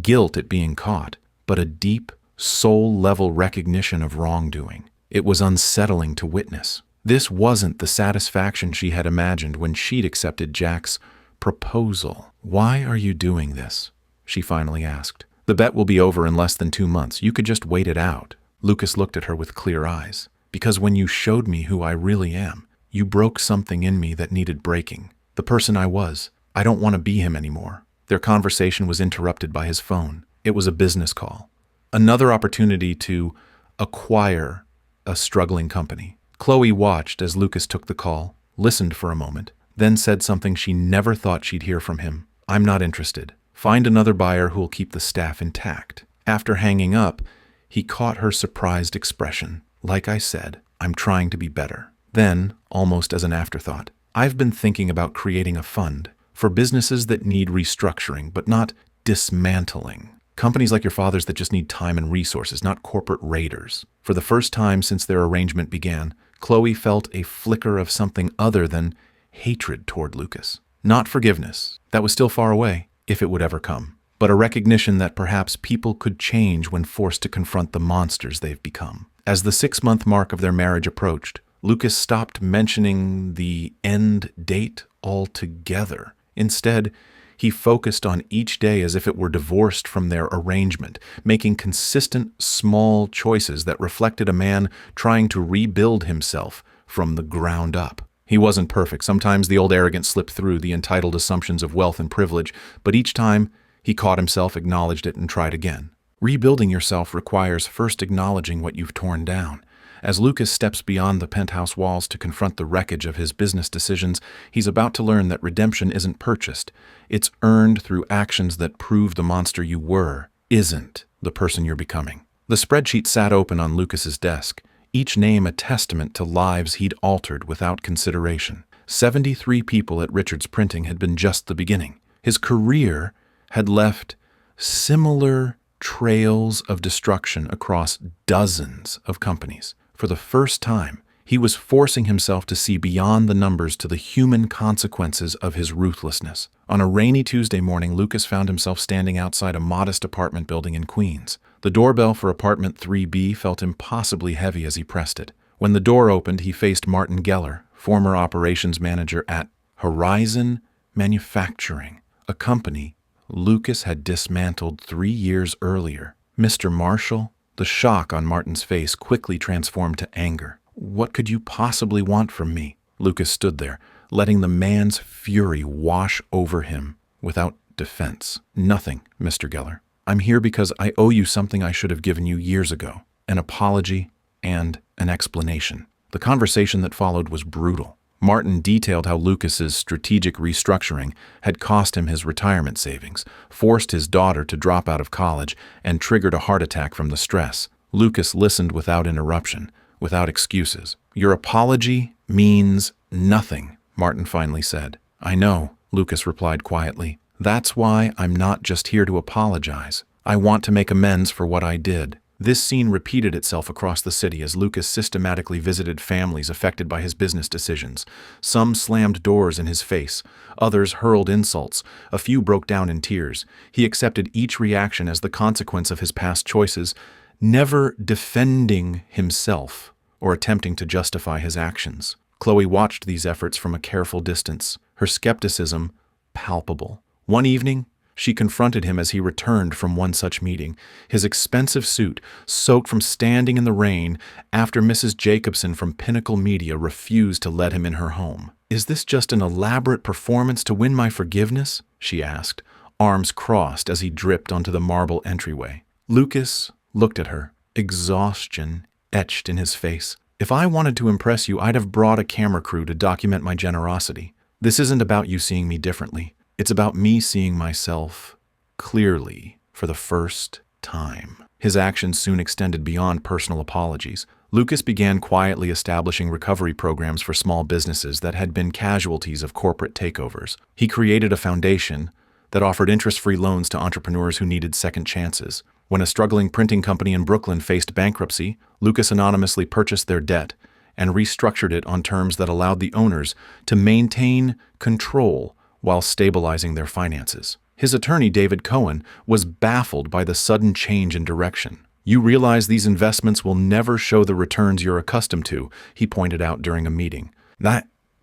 guilt at being caught, but a deep, soul-level recognition of wrongdoing. It was unsettling to witness. This wasn't the satisfaction she had imagined when she'd accepted Jack's proposal. "Why are you doing this?" she finally asked. "The bet will be over in less than 2 months. You could just wait it out." Lucas looked at her with clear eyes. "Because when you showed me who I really am, you broke something in me that needed breaking. The person I was. I don't want to be him anymore." Their conversation was interrupted by his phone. It was a business call. Another opportunity to acquire a struggling company. Chloe watched as Lucas took the call, listened for a moment, then said something she never thought she'd hear from him. "I'm not interested. Find another buyer who'll keep the staff intact." After hanging up, he caught her surprised expression. "Like I said, I'm trying to be better." Then, almost as an afterthought, "I've been thinking about creating a fund for businesses that need restructuring, but not dismantling. Companies like your father's that just need time and resources, not corporate raiders." For the first time since their arrangement began, Chloe felt a flicker of something other than hatred toward Lucas. Not forgiveness. That was still far away, if it would ever come. But a recognition that perhaps people could change when forced to confront the monsters they've become. As the 6-month mark of their marriage approached, Lucas stopped mentioning the end date altogether. Instead, he focused on each day as if it were divorced from their arrangement, making consistent, small choices that reflected a man trying to rebuild himself from the ground up. He wasn't perfect. Sometimes the old arrogance slipped through, the entitled assumptions of wealth and privilege, but each time he caught himself, acknowledged it, and tried again. Rebuilding yourself requires first acknowledging what you've torn down. As Lucas steps beyond the penthouse walls to confront the wreckage of his business decisions, he's about to learn that redemption isn't purchased. It's earned through actions that prove the monster you were isn't the person you're becoming. The spreadsheet sat open on Lucas's desk, each name a testament to lives he'd altered without consideration. 73 people at Richard's Printing had been just the beginning. His career had left similar trails of destruction across dozens of companies. For the first time, he was forcing himself to see beyond the numbers to the human consequences of his ruthlessness. On a rainy Tuesday morning, Lucas found himself standing outside a modest apartment building in Queens. The doorbell for apartment 3B felt impossibly heavy as he pressed it. When the door opened, he faced Martin Geller, former operations manager at Horizon Manufacturing, a company Lucas had dismantled 3 years earlier. "Mr. Marshall?" The shock on Martin's face quickly transformed to anger. "What could you possibly want from me?" Lucas stood there, letting the man's fury wash over him without defense. "Nothing, Mr. Geller. I'm here because I owe you something I should have given you years ago. An apology and an explanation." The conversation that followed was brutal. Martin detailed how Lucas's strategic restructuring had cost him his retirement savings, forced his daughter to drop out of college, and triggered a heart attack from the stress. Lucas listened without interruption, without excuses. "Your apology means nothing," Martin finally said. "I know," Lucas replied quietly. That's why I'm not just here to apologize. I want to make amends for what I did. This scene repeated itself across the city as Lucas systematically visited families affected by his business decisions. Some slammed doors in his face, others hurled insults, a few broke down in tears. He accepted each reaction as the consequence of his past choices, never defending himself or attempting to justify his actions. Chloe watched these efforts from a careful distance, her skepticism palpable. One evening, she confronted him as he returned from one such meeting, his expensive suit soaked from standing in the rain after Mrs. Jacobson from Pinnacle Media refused to let him in her home. "Is this just an elaborate performance to win my forgiveness?" she asked, arms crossed as he dripped onto the marble entryway. Lucas looked at her, exhaustion etched in his face. "If I wanted to impress you, I'd have brought a camera crew to document my generosity. This isn't about you seeing me differently. It's about me seeing myself clearly for the first time." His actions soon extended beyond personal apologies. Lucas began quietly establishing recovery programs for small businesses that had been casualties of corporate takeovers. He created a foundation that offered interest-free loans to entrepreneurs who needed second chances. When a struggling printing company in Brooklyn faced bankruptcy, Lucas anonymously purchased their debt and restructured it on terms that allowed the owners to maintain control while stabilizing their finances. His attorney, David Cohen, was baffled by the sudden change in direction. "You realize these investments will never show the returns you're accustomed to," he pointed out during a meeting.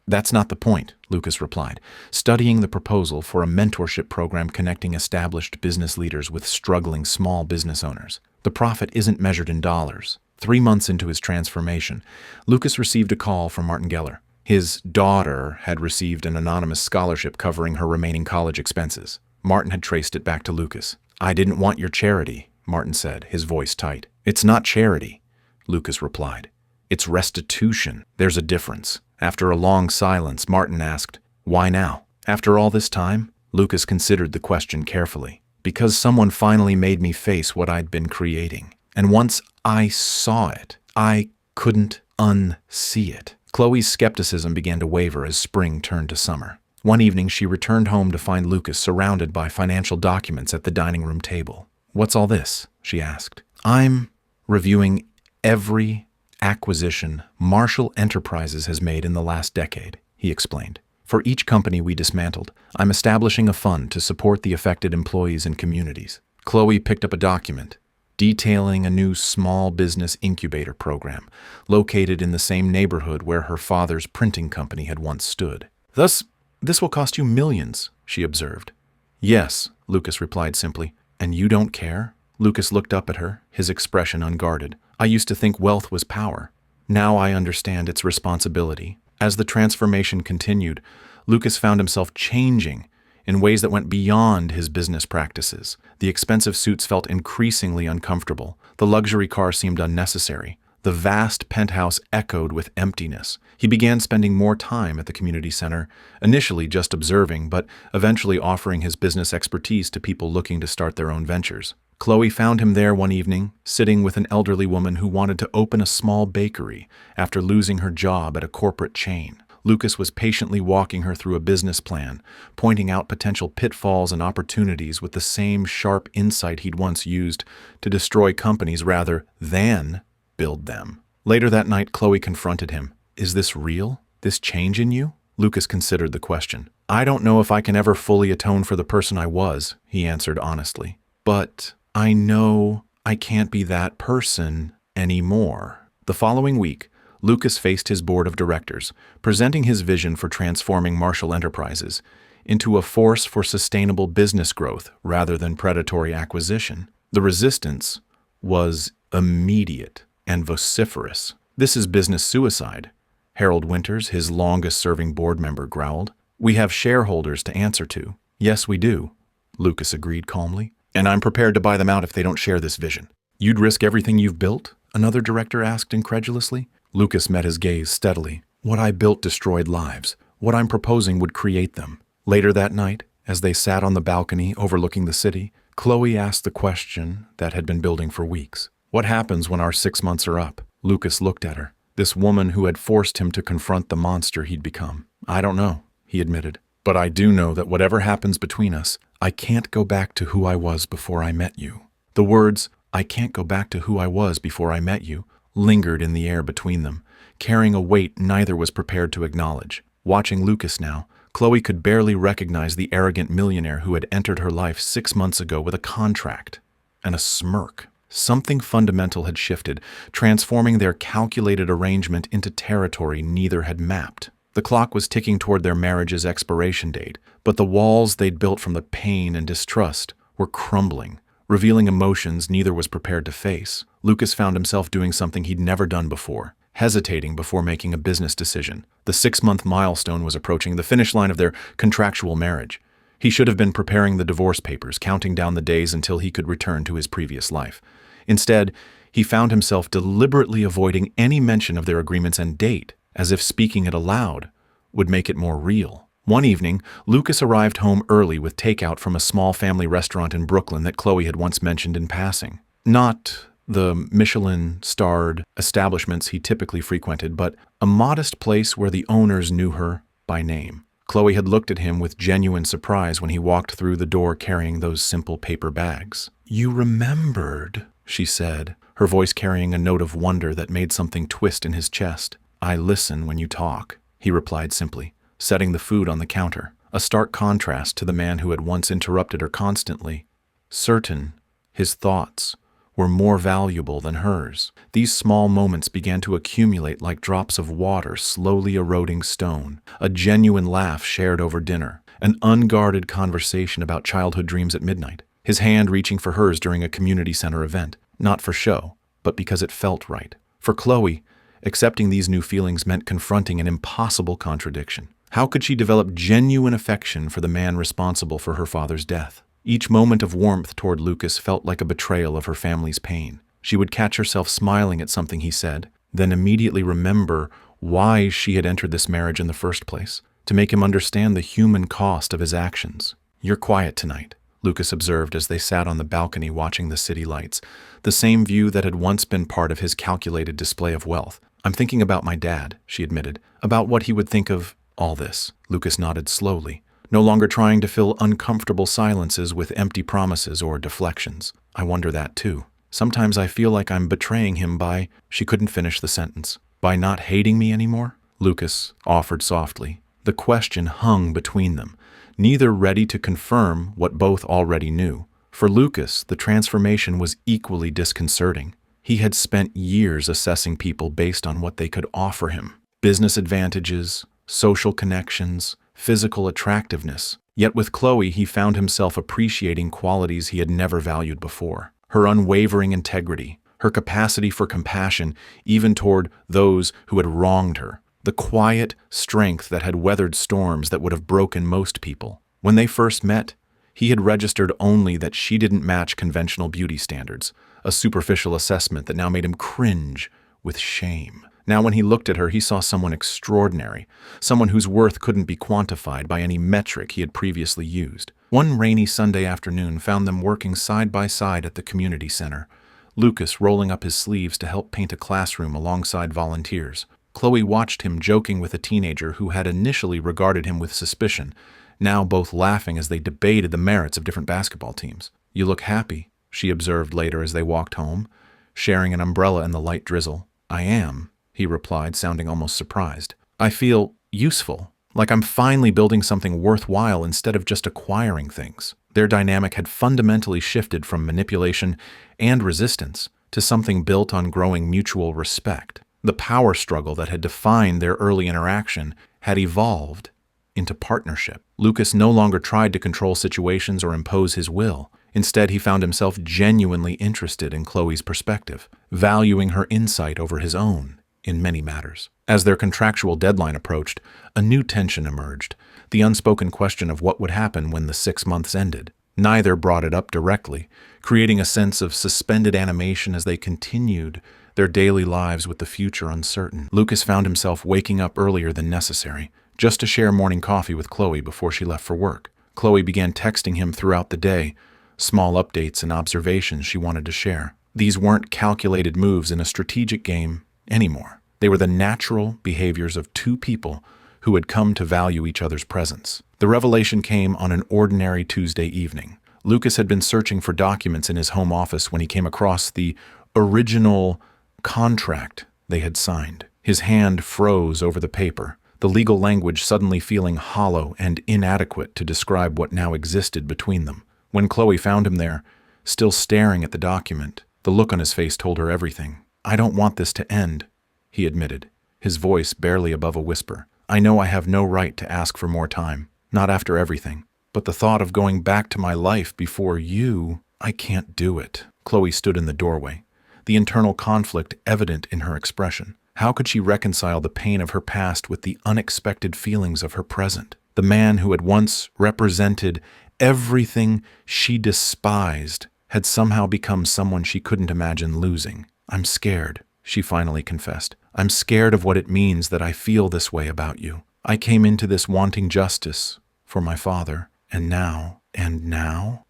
That's not the point," Lucas replied, studying the proposal for a mentorship program connecting established business leaders with struggling small business owners. "The profit isn't measured in dollars." 3 months into his transformation, Lucas received a call from Martin Geller. His daughter had received an anonymous scholarship covering her remaining college expenses. Martin had traced it back to Lucas. "I didn't want your charity," Martin said, his voice tight. "It's not charity," Lucas replied. "It's restitution. There's a difference." After a long silence, Martin asked, "Why now?" "After all this time?" Lucas considered the question carefully. "Because someone finally made me face what I'd been creating. And once I saw it, I couldn't unsee it." Chloe's skepticism began to waver as spring turned to summer. One evening, she returned home to find Lucas surrounded by financial documents at the dining room table. "What's all this?" she asked. "I'm reviewing every acquisition Marshall Enterprises has made in the last decade," he explained. "For each company we dismantled, I'm establishing a fund to support the affected employees and communities." Chloe picked up a document detailing a new small business incubator program located in the same neighborhood where her father's printing company had once stood. "Thus, this will cost you millions," she observed. "Yes," Lucas replied simply. "And you don't care?" Lucas looked up at her, his expression unguarded. "I used to think wealth was power. Now I understand its responsibility." As the transformation continued, Lucas found himself changing in ways that went beyond his business practices. The expensive suits felt increasingly uncomfortable. The luxury car seemed unnecessary. The vast penthouse echoed with emptiness. He began spending more time at the community center, initially just observing, but eventually offering his business expertise to people looking to start their own ventures. Chloe found him there one evening, sitting with an elderly woman who wanted to open a small bakery after losing her job at a corporate chain. Lucas was patiently walking her through a business plan, pointing out potential pitfalls and opportunities with the same sharp insight he'd once used to destroy companies rather than build them. Later that night, Chloe confronted him. "Is this real? This change in you?" Lucas considered the question. "I don't know if I can ever fully atone for the person I was," he answered honestly. "But I know I can't be that person anymore." The following week, Lucas faced his board of directors, presenting his vision for transforming Marshall Enterprises into a force for sustainable business growth rather than predatory acquisition. The resistance was immediate and vociferous. "This is business suicide," Harold Winters, his longest-serving board member, growled. "We have shareholders to answer to." "Yes, we do," Lucas agreed calmly. "And I'm prepared to buy them out if they don't share this vision." "You'd risk everything you've built?" another director asked incredulously. Lucas met his gaze steadily. "What I built destroyed lives. What I'm proposing would create them." Later that night, as they sat on the balcony overlooking the city, Chloe asked the question that had been building for weeks. "What happens when our 6 months are up?" Lucas looked at her, this woman who had forced him to confront the monster he'd become. "I don't know," he admitted. But I do know that whatever happens between us, I can't go back to who I was before I met you." The words, "I can't go back to who I was before I met you," lingered in the air between them, carrying a weight neither was prepared to acknowledge. Watching Lucas now, Chloe could barely recognize the arrogant millionaire who had entered her life 6 months ago with a contract and a smirk. Something fundamental had shifted, transforming their calculated arrangement into territory neither had mapped. The clock was ticking toward their marriage's expiration date, but the walls they'd built from the pain and distrust were crumbling, revealing emotions neither was prepared to face. Lucas found himself doing something he'd never done before, hesitating before making a business decision. The 6-month milestone was approaching, the finish line of their contractual marriage. He should have been preparing the divorce papers, counting down the days until he could return to his previous life. Instead, he found himself deliberately avoiding any mention of their agreements and date, as if speaking it aloud would make it more real. One evening, Lucas arrived home early with takeout from a small family restaurant in Brooklyn that Chloe had once mentioned in passing. Not the Michelin-starred establishments he typically frequented, but a modest place where the owners knew her by name. Chloe had looked at him with genuine surprise when he walked through the door carrying those simple paper bags. "You remembered," she said, her voice carrying a note of wonder that made something twist in his chest. "I listen when you talk," he replied simply, setting the food on the counter, a stark contrast to the man who had once interrupted her constantly. Certain, his thoughts were more valuable than hers. These small moments began to accumulate like drops of water slowly eroding stone. A genuine laugh shared over dinner, an unguarded conversation about childhood dreams at midnight, his hand reaching for hers during a community center event, not for show, but because it felt right. For Chloe, accepting these new feelings meant confronting an impossible contradiction. How could she develop genuine affection for the man responsible for her father's death? Each moment of warmth toward Lucas felt like a betrayal of her family's pain. She would catch herself smiling at something he said, then immediately remember why she had entered this marriage in the first place, to make him understand the human cost of his actions. "You're quiet tonight," Lucas observed as they sat on the balcony watching the city lights, the same view that had once been part of his calculated display of wealth. "I'm thinking about my dad," she admitted, "about what he would think of all this." Lucas nodded slowly, no longer trying to fill uncomfortable silences with empty promises or deflections. "I wonder that too. Sometimes I feel like I'm betraying him by—" She couldn't finish the sentence. "By not hating me anymore?" Lucas offered softly. The question hung between them, neither ready to confirm what both already knew. For Lucas, the transformation was equally disconcerting. He had spent years assessing people based on what they could offer him: business advantages, social connections, physical attractiveness. Yet with Chloe, he found himself appreciating qualities he had never valued before. Her unwavering integrity, her capacity for compassion even toward those who had wronged her, the quiet strength that had weathered storms that would have broken most people. When they first met, he had registered only that she didn't match conventional beauty standards, a superficial assessment that now made him cringe with shame. Now when he looked at her, he saw someone extraordinary, someone whose worth couldn't be quantified by any metric he had previously used. One rainy Sunday afternoon found them working side by side at the community center, Lucas rolling up his sleeves to help paint a classroom alongside volunteers. Chloe watched him joking with a teenager who had initially regarded him with suspicion, now both laughing as they debated the merits of different basketball teams. "You look happy," she observed later as they walked home, sharing an umbrella in the light drizzle. "I am," he replied, sounding almost surprised. "I feel useful, like I'm finally building something worthwhile instead of just acquiring things." Their dynamic had fundamentally shifted from manipulation and resistance to something built on growing mutual respect. The power struggle that had defined their early interaction had evolved into partnership. Lucas no longer tried to control situations or impose his will. Instead, he found himself genuinely interested in Chloe's perspective, valuing her insight over his own in many matters. As their contractual deadline approached, a new tension emerged, the unspoken question of what would happen when the 6 months ended. Neither brought it up directly, creating a sense of suspended animation as they continued their daily lives with the future uncertain. Lucas found himself waking up earlier than necessary, just to share morning coffee with Chloe before she left for work. Chloe began texting him throughout the day, small updates and observations she wanted to share. These weren't calculated moves in a strategic game anymore. They were the natural behaviors of two people who had come to value each other's presence. The revelation came on an ordinary Tuesday evening. Lucas had been searching for documents in his home office when he came across the original contract they had signed. His hand froze over the paper, the legal language suddenly feeling hollow and inadequate to describe what now existed between them. When Chloe found him there, still staring at the document, the look on his face told her everything. "I don't want this to end," he admitted, his voice barely above a whisper. "I know I have no right to ask for more time, not after everything. But the thought of going back to my life before you, I can't do it." Chloe stood in the doorway, the internal conflict evident in her expression. How could she reconcile the pain of her past with the unexpected feelings of her present? The man who had once represented everything she despised had somehow become someone she couldn't imagine losing. "I'm scared," she finally confessed. "I'm scared of what it means that I feel this way about you. I came into this wanting justice for my father, and now,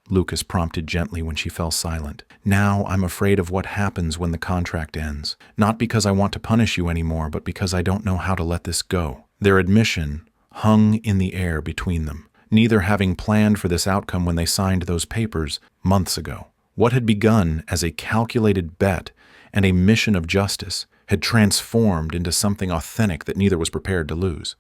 Lucas prompted gently when she fell silent. "Now I'm afraid of what happens when the contract ends. Not because I want to punish you anymore, but because I don't know how to let this go." Their admission hung in the air between them, neither having planned for this outcome when they signed those papers months ago. What had begun as a calculated bet and a mission of justice had transformed into something authentic that neither was prepared to lose.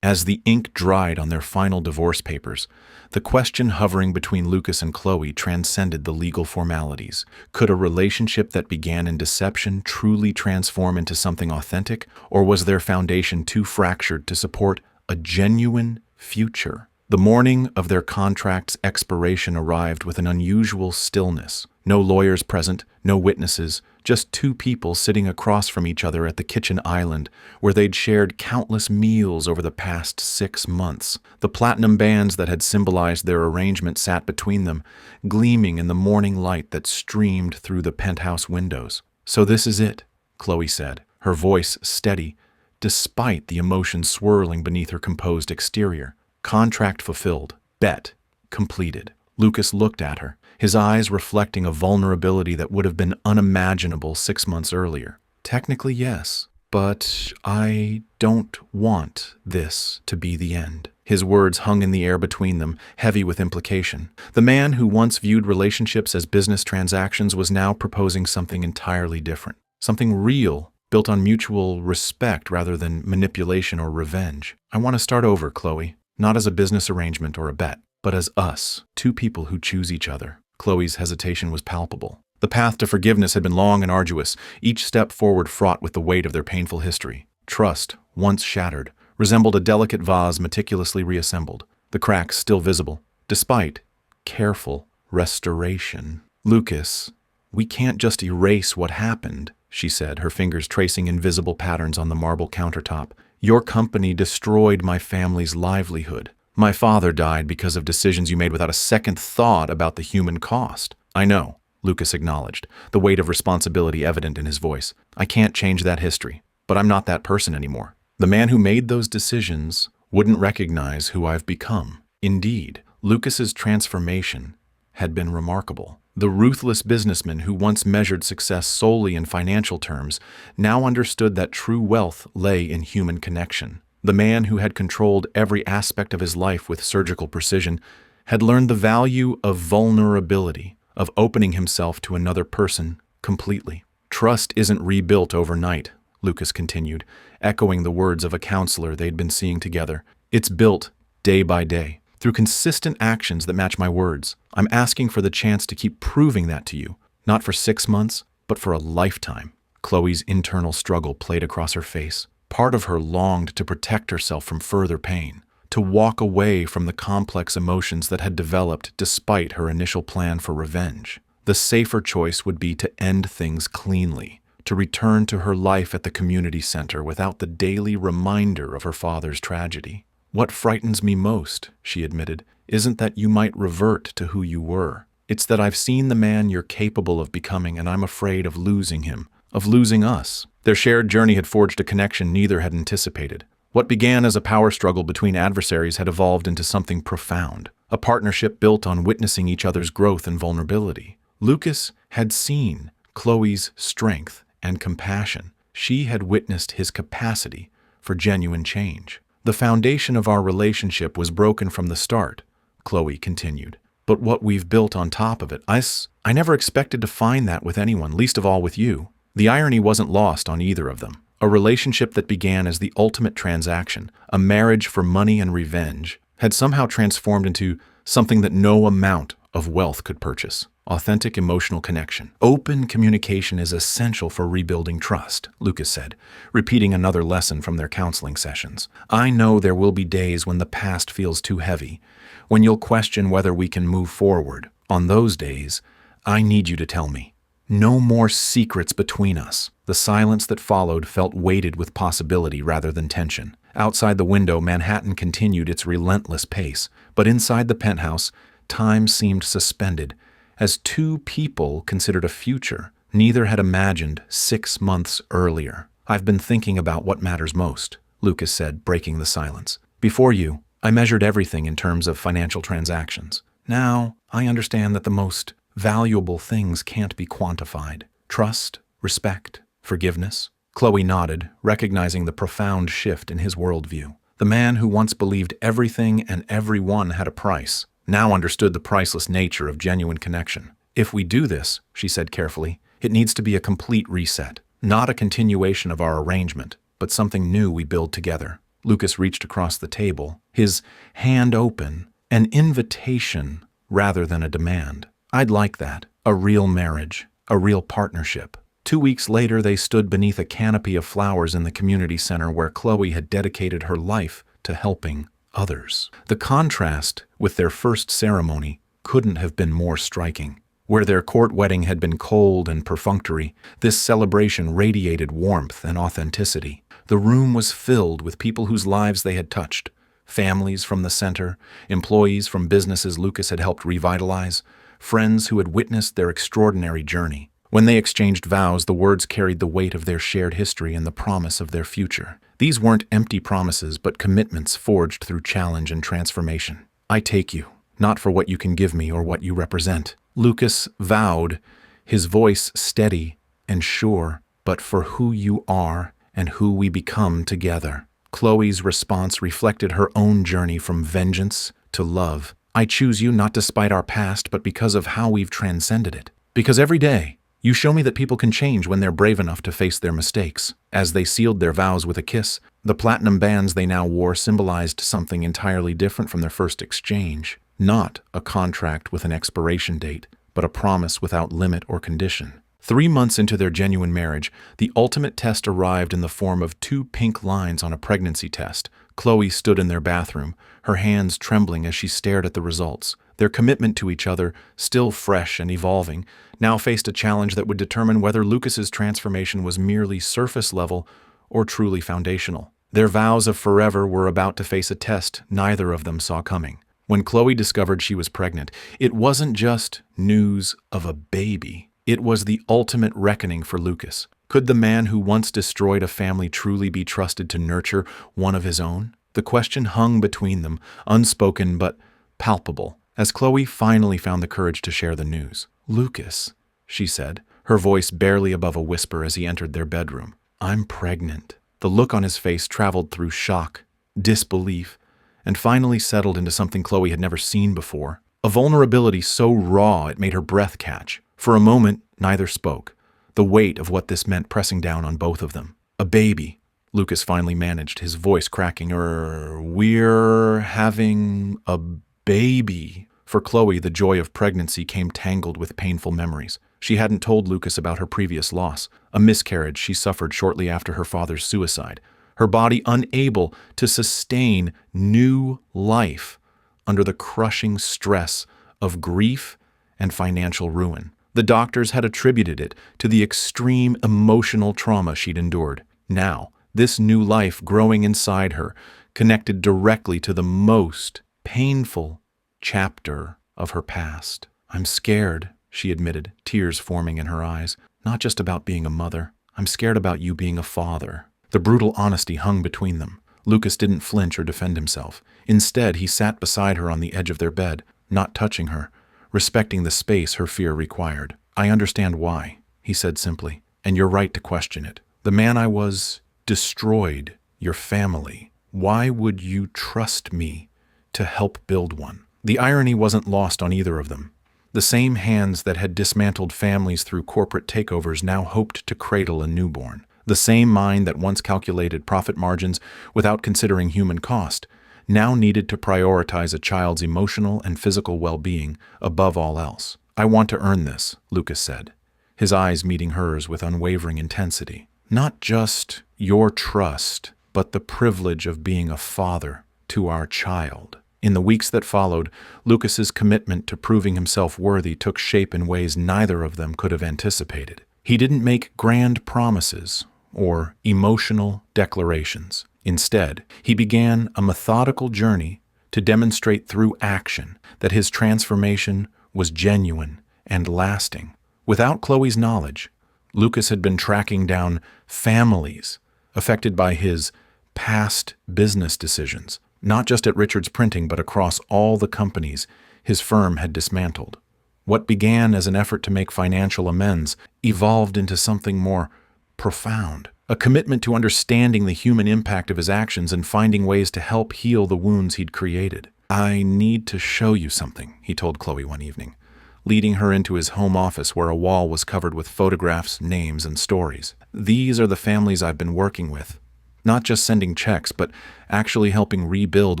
As the ink dried on their final divorce papers, the question hovering between Lucas and Chloe transcended the legal formalities. Could a relationship that began in deception truly transform into something authentic, or was their foundation too fractured to support a genuine future? The morning of their contract's expiration arrived with an unusual stillness. No lawyers present, no witnesses, just two people sitting across from each other at the kitchen island where they'd shared countless meals over the past 6 months. The platinum bands that had symbolized their arrangement sat between them, gleaming in the morning light that streamed through the penthouse windows. "So this is it," Chloe said, her voice steady, despite the emotion swirling beneath her composed exterior. "Contract fulfilled. Bet completed." Lucas looked at her, his eyes reflecting a vulnerability that would have been unimaginable 6 months earlier. "Technically, yes, but I don't want this to be the end." His words hung in the air between them, heavy with implication. The man who once viewed relationships as business transactions was now proposing something entirely different, something real, built on mutual respect rather than manipulation or revenge. "I want to start over, Chloe. Not as a business arrangement or a bet, but as us, two people who choose each other." Chloe's hesitation was palpable. The path to forgiveness had been long and arduous, each step forward fraught with the weight of their painful history. Trust, once shattered, resembled a delicate vase meticulously reassembled, the cracks still visible, despite careful restoration. "Lucas, we can't just erase what happened," she said, her fingers tracing invisible patterns on the marble countertop. "Your company destroyed my family's livelihood. My father died because of decisions you made without a second thought about the human cost." "I know," Lucas acknowledged, the weight of responsibility evident in his voice. "I can't change that history, but I'm not that person anymore. The man who made those decisions wouldn't recognize who I've become." Indeed, Lucas's transformation had been remarkable. The ruthless businessman who once measured success solely in financial terms now understood that true wealth lay in human connection. The man who had controlled every aspect of his life with surgical precision had learned the value of vulnerability, of opening himself to another person completely. "Trust isn't rebuilt overnight," Lucas continued, echoing the words of a counselor they'd been seeing together. "It's built day by day, through consistent actions that match my words. I'm asking for the chance to keep proving that to you, not for 6 months, but for a lifetime." Chloe's internal struggle played across her face. Part of her longed to protect herself from further pain, to walk away from the complex emotions that had developed despite her initial plan for revenge. The safer choice would be to end things cleanly, to return to her life at the community center without the daily reminder of her father's tragedy. "What frightens me most," she admitted, "isn't that you might revert to who you were. It's that I've seen the man you're capable of becoming, and I'm afraid of losing him, of losing us." Their shared journey had forged a connection neither had anticipated. What began as a power struggle between adversaries had evolved into something profound, a partnership built on witnessing each other's growth and vulnerability. Lucas had seen Chloe's strength and compassion. She had witnessed his capacity for genuine change. The foundation of our relationship was broken from the start, Chloe continued. But what we've built on top of it, I never expected to find that with anyone, least of all with you. The irony wasn't lost on either of them. A relationship that began as the ultimate transaction, a marriage for money and revenge, had somehow transformed into something that no amount of wealth could purchase. Authentic emotional connection. Open communication is essential for rebuilding trust, Lucas said, repeating another lesson from their counseling sessions. I know there will be days when the past feels too heavy, when you'll question whether we can move forward. On those days, I need you to tell me. No more secrets between us. The silence that followed felt weighted with possibility rather than tension. Outside the window, Manhattan continued its relentless pace, but inside the penthouse, time seemed suspended. As two people considered a future neither had imagined 6 months earlier. I've been thinking about what matters most, Lucas said, breaking the silence. Before you, I measured everything in terms of financial transactions. Now, I understand that the most valuable things can't be quantified. Trust, respect, forgiveness. Chloe nodded, recognizing the profound shift in his worldview. The man who once believed everything and everyone had a price now understood the priceless nature of genuine connection. If we do this, she said carefully, it needs to be a complete reset, not a continuation of our arrangement, but something new we build together. Lucas reached across the table, his hand open, an invitation rather than a demand. I'd like that, a real marriage, a real partnership. 2 weeks later, they stood beneath a canopy of flowers in the community center where Chloe had dedicated her life to helping others. The contrast with their first ceremony couldn't have been more striking. Where their court wedding had been cold and perfunctory, this celebration radiated warmth and authenticity. The room was filled with people whose lives they had touched, families from the center, employees from businesses Lucas had helped revitalize, friends who had witnessed their extraordinary journey. When they exchanged vows, the words carried the weight of their shared history and the promise of their future. These weren't empty promises, but commitments forged through challenge and transformation. I take you, not for what you can give me or what you represent, Lucas vowed, his voice steady and sure, but for who you are and who we become together. Chloe's response reflected her own journey from vengeance to love. I choose you not despite our past, but because of how we've transcended it. Because every day, you show me that people can change when they're brave enough to face their mistakes. As they sealed their vows with a kiss, the platinum bands they now wore symbolized something entirely different from their first exchange. Not a contract with an expiration date, but a promise without limit or condition. 3 months into their genuine marriage, the ultimate test arrived in the form of 2 pink lines on a pregnancy test. Chloe stood in their bathroom, her hands trembling as she stared at the results. Their commitment to each other, still fresh and evolving, now faced a challenge that would determine whether Lucas's transformation was merely surface level or truly foundational. Their vows of forever were about to face a test neither of them saw coming. When Chloe discovered she was pregnant, it wasn't just news of a baby. It was the ultimate reckoning for Lucas. Could the man who once destroyed a family truly be trusted to nurture one of his own? The question hung between them, unspoken but palpable, as Chloe finally found the courage to share the news. Lucas, she said, her voice barely above a whisper as he entered their bedroom. I'm pregnant. The look on his face traveled through shock, disbelief, and finally settled into something Chloe had never seen before. A vulnerability so raw it made her breath catch. For a moment, neither spoke, the weight of what this meant pressing down on both of them. A baby, Lucas finally managed, his voice cracking. We're having a baby. For Chloe, the joy of pregnancy came tangled with painful memories. She hadn't told Lucas about her previous loss, a miscarriage she suffered shortly after her father's suicide, her body unable to sustain new life under the crushing stress of grief and financial ruin. The doctors had attributed it to the extreme emotional trauma she'd endured. Now, this new life growing inside her connected directly to the most painful chapter of her past. I'm scared, she admitted, tears forming in her eyes. Not just about being a mother. I'm scared about you being a father. The brutal honesty hung between them. Lucas didn't flinch or defend himself. Instead, he sat beside her on the edge of their bed, not touching her, respecting the space her fear required. I understand why, he said simply, and you're right to question it. The man I was destroyed your family. Why would you trust me to help build one? The irony wasn't lost on either of them. The same hands that had dismantled families through corporate takeovers now hoped to cradle a newborn. The same mind that once calculated profit margins without considering human cost now needed to prioritize a child's emotional and physical well-being above all else. I want to earn this, Lucas said, his eyes meeting hers with unwavering intensity. Not just your trust, but the privilege of being a father to our child. In the weeks that followed, Lucas's commitment to proving himself worthy took shape in ways neither of them could have anticipated. He didn't make grand promises or emotional declarations. Instead, he began a methodical journey to demonstrate through action that his transformation was genuine and lasting. Without Chloe's knowledge, Lucas had been tracking down families affected by his past business decisions, not just at Richards Printing, but across all the companies his firm had dismantled. What began as an effort to make financial amends evolved into something more profound, a commitment to understanding the human impact of his actions and finding ways to help heal the wounds he'd created. I need to show you something, he told Chloe one evening, leading her into his home office where a wall was covered with photographs, names, and stories. These are the families I've been working with. Not just sending checks, but actually helping rebuild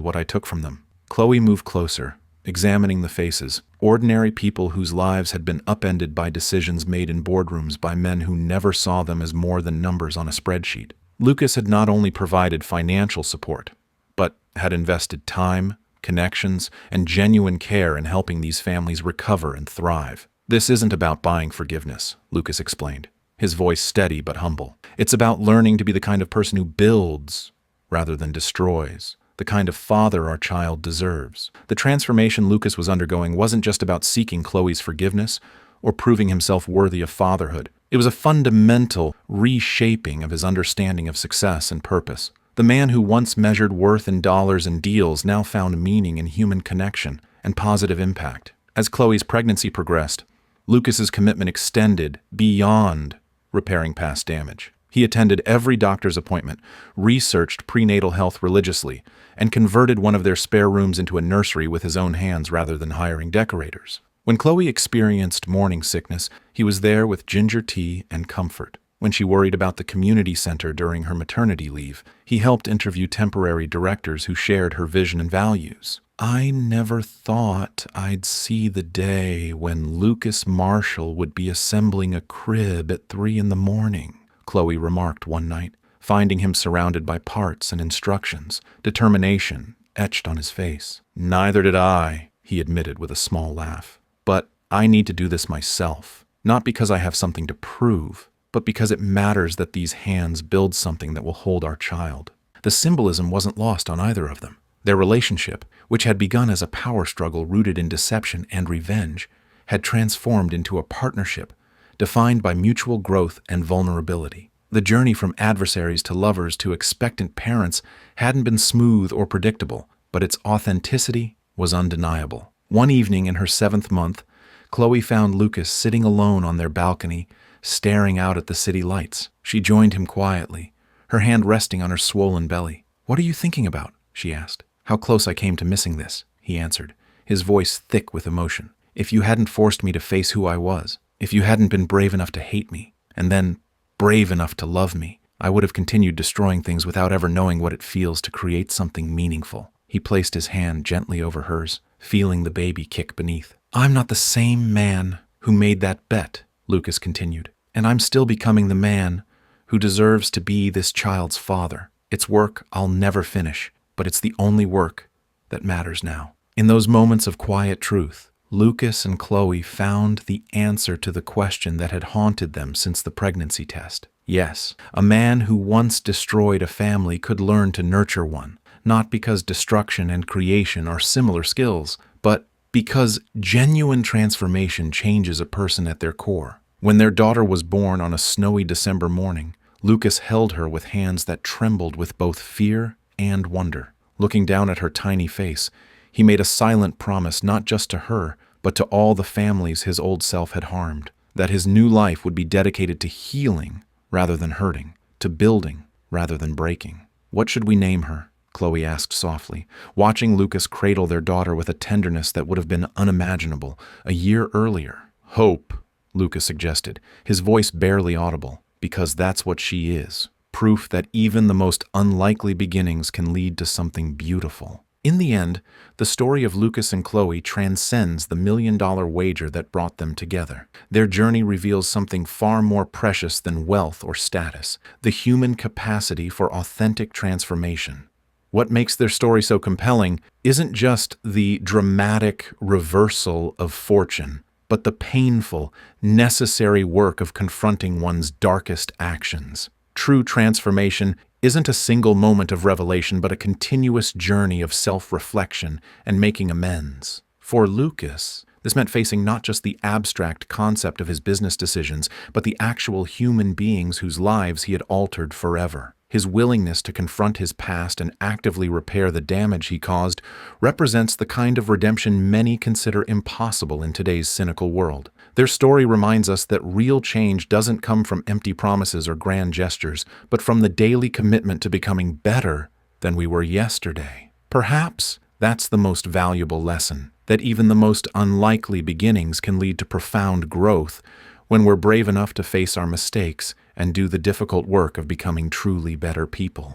what I took from them. Chloe moved closer, examining the faces, ordinary people whose lives had been upended by decisions made in boardrooms by men who never saw them as more than numbers on a spreadsheet. Lucas had not only provided financial support, but had invested time, connections, and genuine care in helping these families recover and thrive. This isn't about buying forgiveness, Lucas explained, his voice steady but humble. It's about learning to be the kind of person who builds rather than destroys, the kind of father our child deserves. The transformation Lucas was undergoing wasn't just about seeking Chloe's forgiveness or proving himself worthy of fatherhood. It was a fundamental reshaping of his understanding of success and purpose. The man who once measured worth in dollars and deals now found meaning in human connection and positive impact. As Chloe's pregnancy progressed, Lucas's commitment extended beyond repairing past damage. He attended every doctor's appointment, researched prenatal health religiously, and converted one of their spare rooms into a nursery with his own hands rather than hiring decorators. When Chloe experienced morning sickness, he was there with ginger tea and comfort. When she worried about the community center during her maternity leave, he helped interview temporary directors who shared her vision and values. I never thought I'd see the day when Lucas Marshall would be assembling a crib at 3 a.m, Chloe remarked one night, finding him surrounded by parts and instructions, determination etched on his face. Neither did I, he admitted with a small laugh. But I need to do this myself, not because I have something to prove, but because it matters that these hands build something that will hold our child. The symbolism wasn't lost on either of them. Their relationship, which had begun as a power struggle rooted in deception and revenge, had transformed into a partnership defined by mutual growth and vulnerability. The journey from adversaries to lovers to expectant parents hadn't been smooth or predictable, but its authenticity was undeniable. One evening in her 7th month, Chloe found Lucas sitting alone on their balcony, staring out at the city lights. She joined him quietly, her hand resting on her swollen belly. "What are you thinking about?" she asked. "How close I came to missing this," he answered, his voice thick with emotion. "If you hadn't forced me to face who I was, if you hadn't been brave enough to hate me, and then brave enough to love me, I would have continued destroying things without ever knowing what it feels to create something meaningful." He placed his hand gently over hers, feeling the baby kick beneath. "I'm not the same man who made that bet," Lucas continued, "and I'm still becoming the man who deserves to be this child's father. It's work I'll never finish, but it's the only work that matters now." In those moments of quiet truth, Lucas and Chloe found the answer to the question that had haunted them since the pregnancy test. Yes, a man who once destroyed a family could learn to nurture one, not because destruction and creation are similar skills, but because genuine transformation changes a person at their core. When their daughter was born on a snowy December morning, Lucas held her with hands that trembled with both fear and wonder. Looking down at her tiny face, he made a silent promise not just to her, but to all the families his old self had harmed, that his new life would be dedicated to healing rather than hurting, to building rather than breaking. "What should we name her?" Chloe asked softly, watching Lucas cradle their daughter with a tenderness that would have been unimaginable a year earlier. Hope, Lucas suggested, his voice barely audible, because that's what she is. Proof that even the most unlikely beginnings can lead to something beautiful. In the end, the story of Lucas and Chloe transcends the million-dollar wager that brought them together. Their journey reveals something far more precious than wealth or status, the human capacity for authentic transformation. What makes their story so compelling isn't just the dramatic reversal of fortune, but the painful, necessary work of confronting one's darkest actions. True transformation isn't a single moment of revelation, but a continuous journey of self-reflection and making amends. For Lucas, this meant facing not just the abstract concept of his business decisions, but the actual human beings whose lives he had altered forever. His willingness to confront his past and actively repair the damage he caused represents the kind of redemption many consider impossible in today's cynical world. Their story reminds us that real change doesn't come from empty promises or grand gestures, but from the daily commitment to becoming better than we were yesterday. Perhaps that's the most valuable lesson, that even the most unlikely beginnings can lead to profound growth when we're brave enough to face our mistakes and do the difficult work of becoming truly better people.